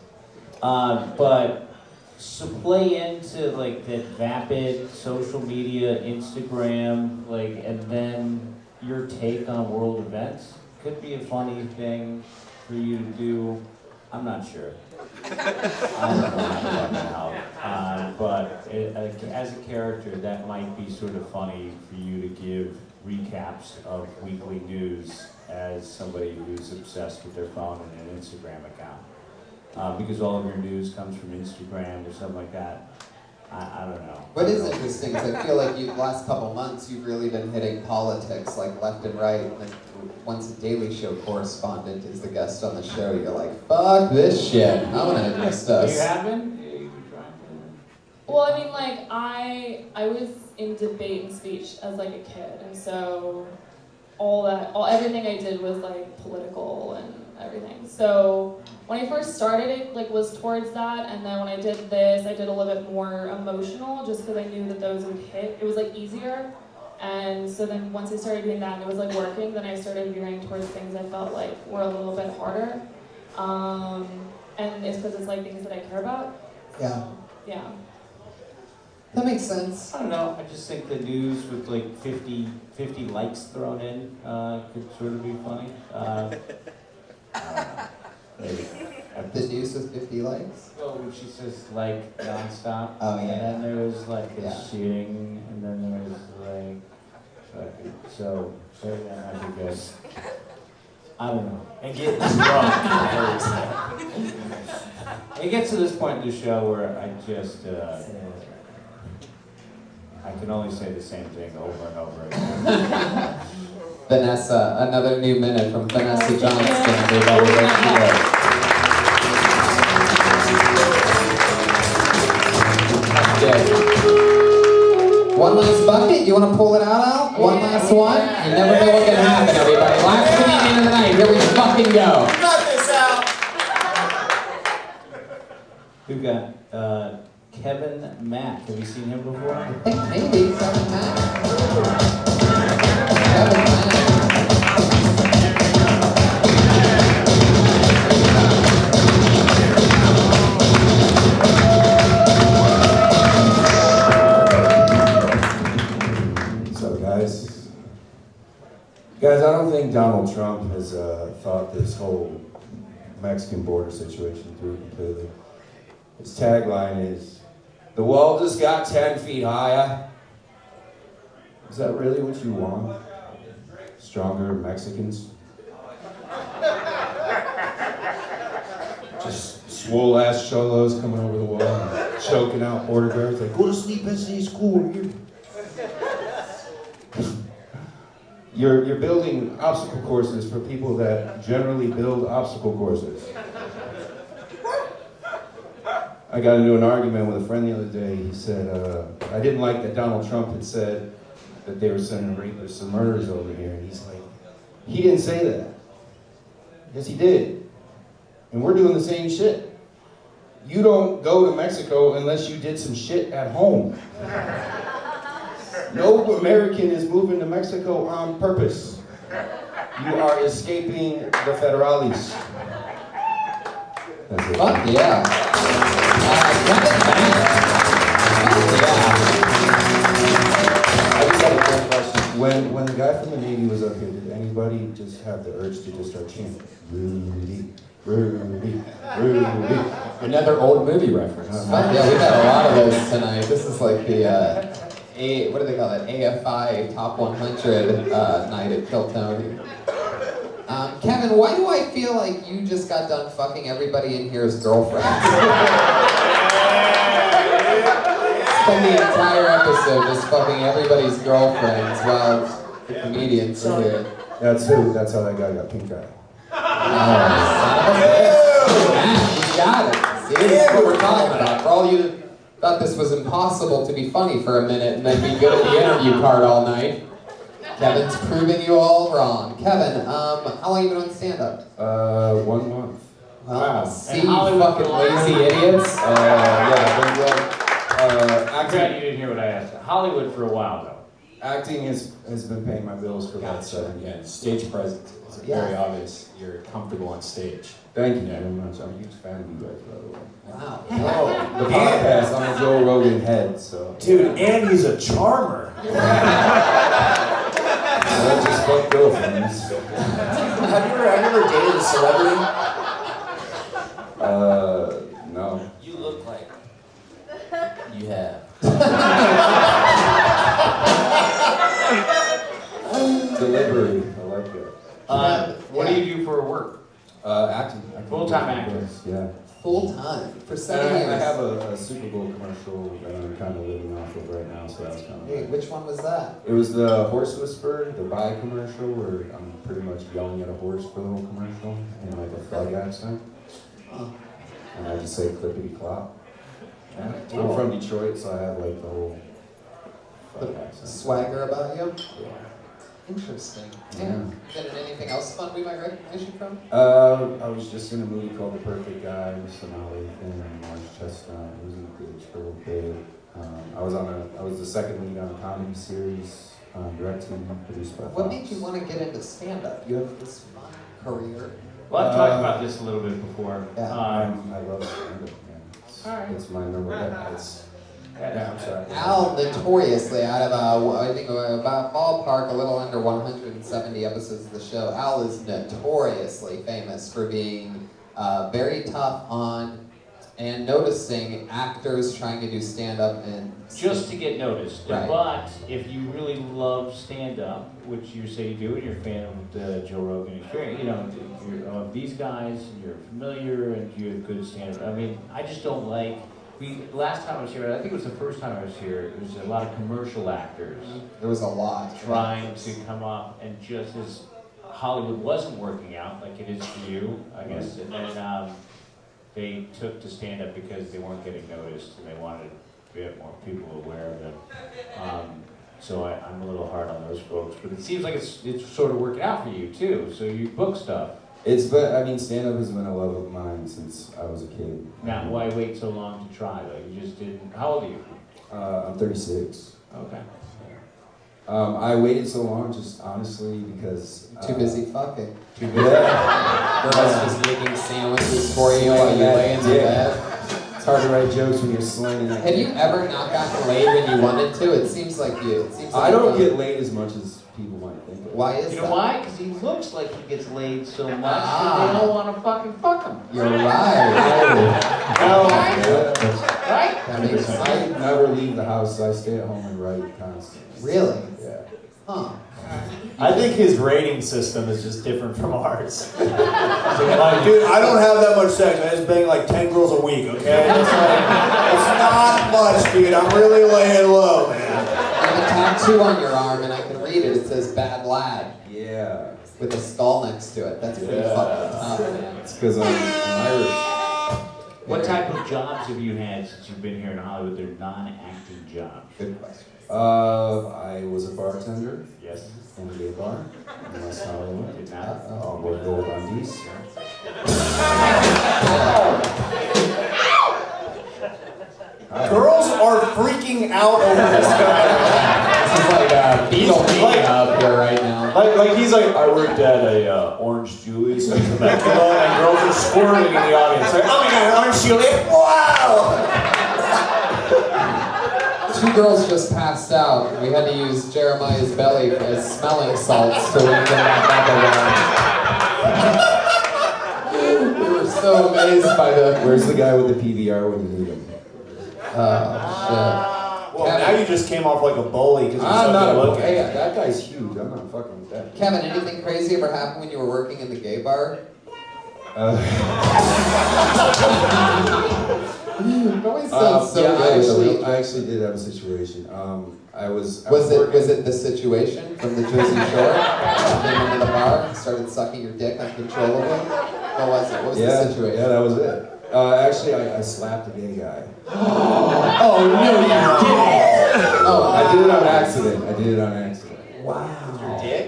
but so play into like that vapid social media, Instagram, like, and then your take on world events could be a funny thing for you to do. I'm not sure. I don't know how, but as a character, that might be sort of funny for you to give recaps of weekly news as somebody who's obsessed with their phone and an Instagram account. Because all of your news comes from Instagram or something like that. I don't know. What is interesting is I feel like the last couple months you've really been hitting politics like left and right. And once a Daily Show correspondent is the guest on the show, you're like, fuck this shit. I want to discuss. You have been? Well, I mean, like I was in debate and speech as like a kid, and so everything I did was like political and everything. So when I first started, it like was towards that, and then when I did this, I did a little bit more emotional, just because I knew that those would hit. It was like easier, and so then once I started doing that, and it was like working, then I started veering towards things I felt like were a little bit harder, and it's because it's like things that I care about. Yeah. Yeah. That makes sense. I don't know. I just think the news with like 50 likes thrown in could sort of be funny. I don't know. Maybe. The news with 50 likes? Oh, she says like nonstop. Oh yeah. And then there was like a shooting, and then there was like so I guess. I don't know. And getting drunk. It gets to this point in the show where I just I can only say the same thing over and over again. Vanessa, another new minute from Vanessa Johnston. Everybody, let's do it. Fuck it, you wanna pull it out, Al? One last one? You never know what's gonna happen, everybody. Last comedian of the night, here we fucking go. Cut this out. We've got Kevin Mack. Have you seen him before? I think maybe Kevin Mack. Kevin Mack. Guys, I don't think Donald Trump has thought this whole Mexican border situation through completely. His tagline is, "The wall just got 10 feet higher." Is that really what you want? Stronger Mexicans? Just swole ass cholos coming over the wall and choking out border guards like, "Go to sleep, SA school here." You're building obstacle courses for people that generally build obstacle courses. I got into an argument with a friend the other day. He said, I didn't like that Donald Trump had said that they were sending rapists and murderers over here. And he's like, he didn't say that. Yes, he did. And we're doing the same shit. You don't go to Mexico unless you did some shit at home. No American is moving to Mexico on purpose. You are escaping the federales. That's it. Fuck yeah. I just have a quick question. When the guy from the Navy was up here, did anybody just have the urge to just start chanting, "Rudy, Rudy, Rudy"? Another old movie reference. Fuck yeah, we've had a lot of those tonight. This is like the what do they call it? AFI Top 100 night at Kill Tony. Kevin, why do I feel like you just got done fucking everybody in here's girlfriends? Spend the entire episode just fucking everybody's girlfriends while the comedians are here. That's how that guy got pink eye. You got it. See, this is what we're talking about. For all you thought this was impossible to be funny for a minute and then be good at the interview part all night, Kevin's proving you all wrong. Kevin, how long you been on stand-up? 1 month. Wow. See, you fucking lazy idiots. I'm glad you didn't hear what I asked. Hollywood for a while, though. Acting has been paying my bills for about 7 years. Yeah, stage presence. It's very obvious you're comfortable on stage. Thank you very much. I'm a huge fan of you guys, by the way. Wow. The podcast, I'm a Joe Rogan head, so. Dude, and he's a charmer. I just fuck girlfriends. Have you ever dated a celebrity? No. You look like you have. Delivery, I like that. What do you do for work? Acting. Full-time actor. Yeah. Full time for 7 years. I have a Super Bowl commercial that I'm kind of living off of right now, so that's kind of. Hey, which one was that? It was the Horse Whisperer, the Buy commercial, where I'm pretty much yelling at a horse for the whole commercial in like a thug accent. And I just say clippity clop. I'm from Detroit, so I have like the whole thug accent. Swagger about you? Yeah. Interesting. Yeah. Been in anything else fun we might recognize you from? I was just in a movie called The Perfect Guy with Sonali and Marge Chestnut. It was in the theaters for a little bit. I was the second lead on a comedy series, directed and produced by What Fox. made you want to get into stand-up? You have this fun career. Well, I've talked about this a little bit before. I love stand-up, man. It's my number one. Yeah, I'm sorry. Al notoriously, out of I think about ballpark a little under 170 episodes of the show, Al is notoriously famous for being very tough on and noticing actors trying to do stand-up and Just to get noticed. Right. But if you really love stand-up, which you say you do, and you're a fan of the Joe Rogan Experience, you know, you're these guys, you're familiar, and you're a good stand-up. I mean, I just don't like. Last time I was here, I think it was the first time I was here, there was a lot of commercial actors. There was a lot. Trying to come up, and just as Hollywood wasn't working out, like it is for you, I guess, and then they took to stand up because they weren't getting noticed, and they wanted to get more people aware of them. So I'm a little hard on those folks. But it seems like it's sort of working out for you too. So you book stuff. I mean, stand-up has been a love of mine since I was a kid. Now, why wait so long to try though? You just didn't. How old are you? I'm 36. Okay. I waited so long just honestly because... Too busy fucking. Too busy. Girls just making sandwiches for you while you lay in the bed. It's hard to write jokes when you're slinging that. Have you ever not gotten laid when you wanted to? It seems like you. I don't get laid as much as people might think. Why is that? You know why? Because he looks like he gets laid so much that they don't want to fucking fuck him. You're right. Right? That makes sense. I never leave the house. I stay at home and write constantly. Really? Yeah. Huh. I think his rating system is just different from ours. Like, dude, I don't have that much sex. I just bang like 10 girls a week, okay? It's not much, dude. I'm really laying low, man. You have a tattoo on your arm, and I can read it. It says "Bad Lad." Yeah. With a skull next to it. That's pretty fucking tough, man. It's because I'm Irish. What type of jobs have you had since you've been here in Hollywood? They're non-acting jobs. Good question. I was a bartender. Yes. In a gay bar in West Hollywood. Did not. With gold undies. Girls are freaking out over this guy. This is like Beatle up here right now. Like he's like, I worked at a Orange Julie's in Temecula, and girls are squirming in the audience. Like, oh my god, Orange Julie! Wow! Two girls just passed out. We had to use Jeremiah's belly as smelling salts so we could get that back. We were so amazed by the... Where's the guy with the PBR when you need him? Oh, Well, now you just came off like a bully because you're so not good a looking. Hey, that guy's huge. I'm not fucking with that. Kevin, anything crazy ever happen when you were working in the gay bar? It always sounds so good. I actually did have a situation. I was Was it the situation from the Jersey Shore? Came into the bar, started sucking your dick uncontrollably. What was it? What was the situation? Yeah, that was it. Actually, I slapped a gay guy. Oh no, you didn't! Oh, I did it on accident. Wow. Your dick?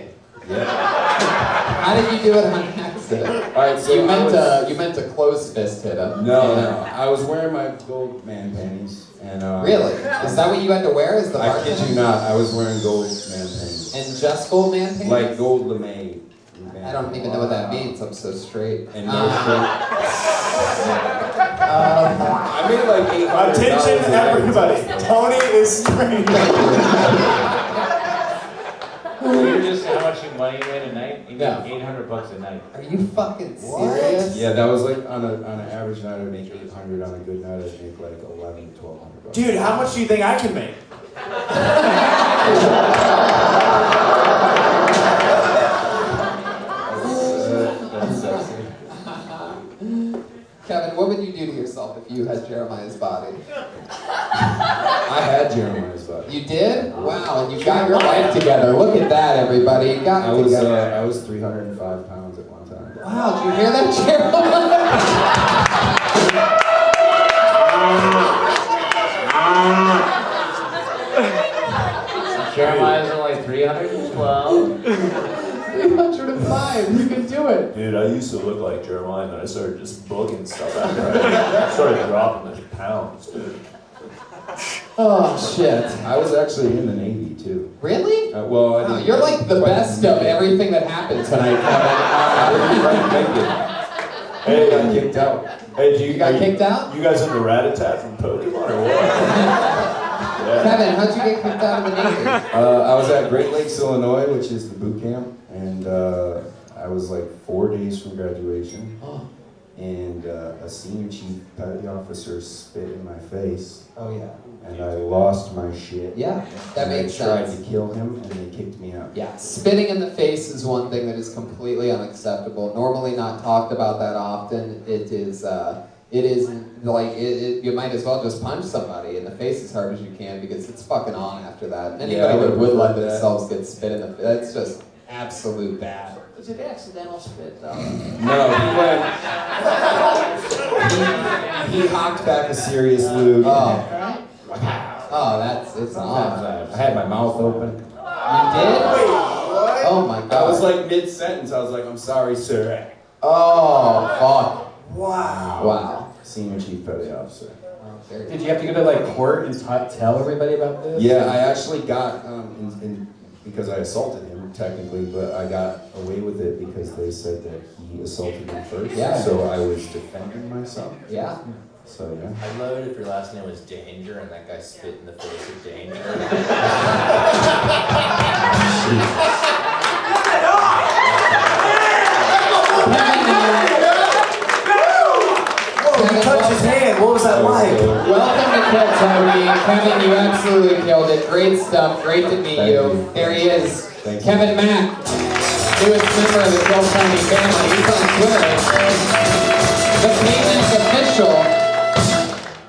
Yeah. How did you do it on accident? All right, so you meant to close fist hit him. No. I was wearing my gold man panties, and really? Is that what you had to wear? As the I kid you not, I was wearing gold man panties. And just gold man panties? Like gold lame. I don't even know what that means. I'm so straight. And no I made like $800. Attention, everybody! Tony is straight. You're just how much money you made a night? You made $800 a night. Are you fucking serious? Yeah, that was like on an average night I'd make 800. On a good night I'd make like 11 to $1,200. Dude, how much do you think I can make? That's sexy. Kevin, what would you do to yourself if you had Jeremiah's body? I had Jeremiah's body. You did? Wow, and you got your life together. Look at that, everybody. You got it together. I was 305 pounds at one time. Wow, did you hear that, Jeremiah? Jeremiah's only 312. 305, you can do it. Dude, I used to look like Jeremiah, and then I started just booking stuff after I started dropping the pounds, dude. Oh, shit. I was actually in the Navy, too. Really? Well, I didn't. You're like the best of everything that happened tonight, I didn't quite make it. Hey, I got kicked out. Hey, You got kicked out? You guys into Rat-a-Tat from Pokemon or what? Kevin, how'd you get kicked out of the Navy? I was at Great Lakes, Illinois, which is the boot camp, and I was like 4 days from graduation. And a senior chief petty officer spit in my face. Oh, yeah. And I lost my shit. Yeah, that makes sense. I sense. tried to kill him, and they kicked me out. Yeah, spitting in the face is one thing that is completely unacceptable. Normally not talked about that often. It is like, you might as well just punch somebody in the face as hard as you can because it's fucking on after that. And anybody that would let themselves get spit in the face, that's just absolute bad. Was it accidental spit though? No, he hocked back a serious lube. Oh. It's Sometimes odd. I had my mouth open. You did? Oh my god. I was like mid-sentence. I was like, I'm sorry, sir. Oh, fuck. Wow. Wow. Senior Chief Petty Officer. Did you have to go to like court and tell everybody about this? Yeah, I actually got, because I assaulted him technically, but I got away with it because they said that he assaulted me first. Yeah. So I was defending myself. Yeah. So yeah. I'd love it if your last name was Danger and that guy spit in the face of Danger. Whoa, you touched his hand. What was that like? Welcome to Kill Tony. Kevin, you absolutely killed it. Great stuff. Great to meet you. There he is. Kevin Mack, newest member of the Kill Tony family. He's on Twitter. The K-Mac Official.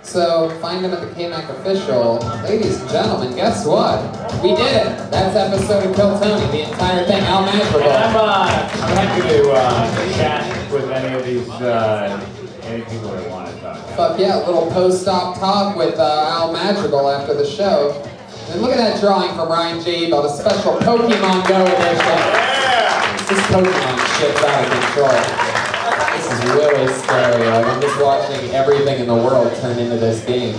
So find him at the K-Mac Official. Ladies and gentlemen, guess what? We did it. That's episode of Kill Tony. The entire thing. Al Madrigal. I'm happy to chat with any of these any people that want to talk. Fuck yeah, a little post-op talk with Al Madrigal after the show. And look at that drawing from Ryan J. Ebel, the special Pokemon Go edition. This Pokemon shit's out of control. This is really scary. Like, I'm just watching everything in the world turn into this game.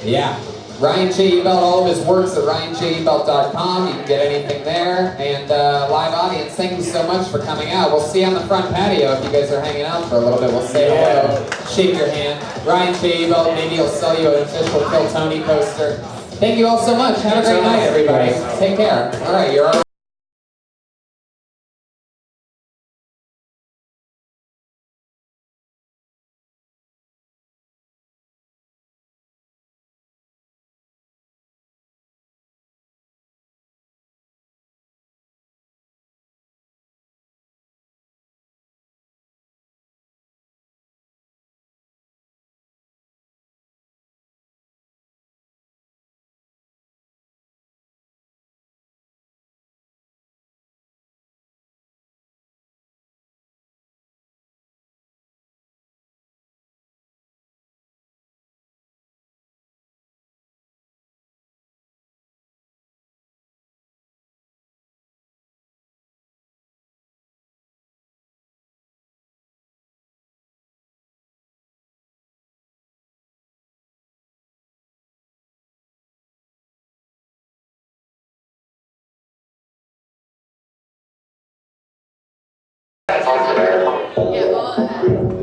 Yeah. Ryan J. Ebel, all of his works at ryanjebelt.com. You can get anything there. And live audience, thank you so much for coming out. We'll see you on the front patio if you guys are hanging out for a little bit. We'll say hello, shake your hand. Ryan J. Ebel, maybe he'll sell you an official Kill Tony poster. Thank you all so much. Have a great night, everybody. Take care. All right, you're all Yeah, well,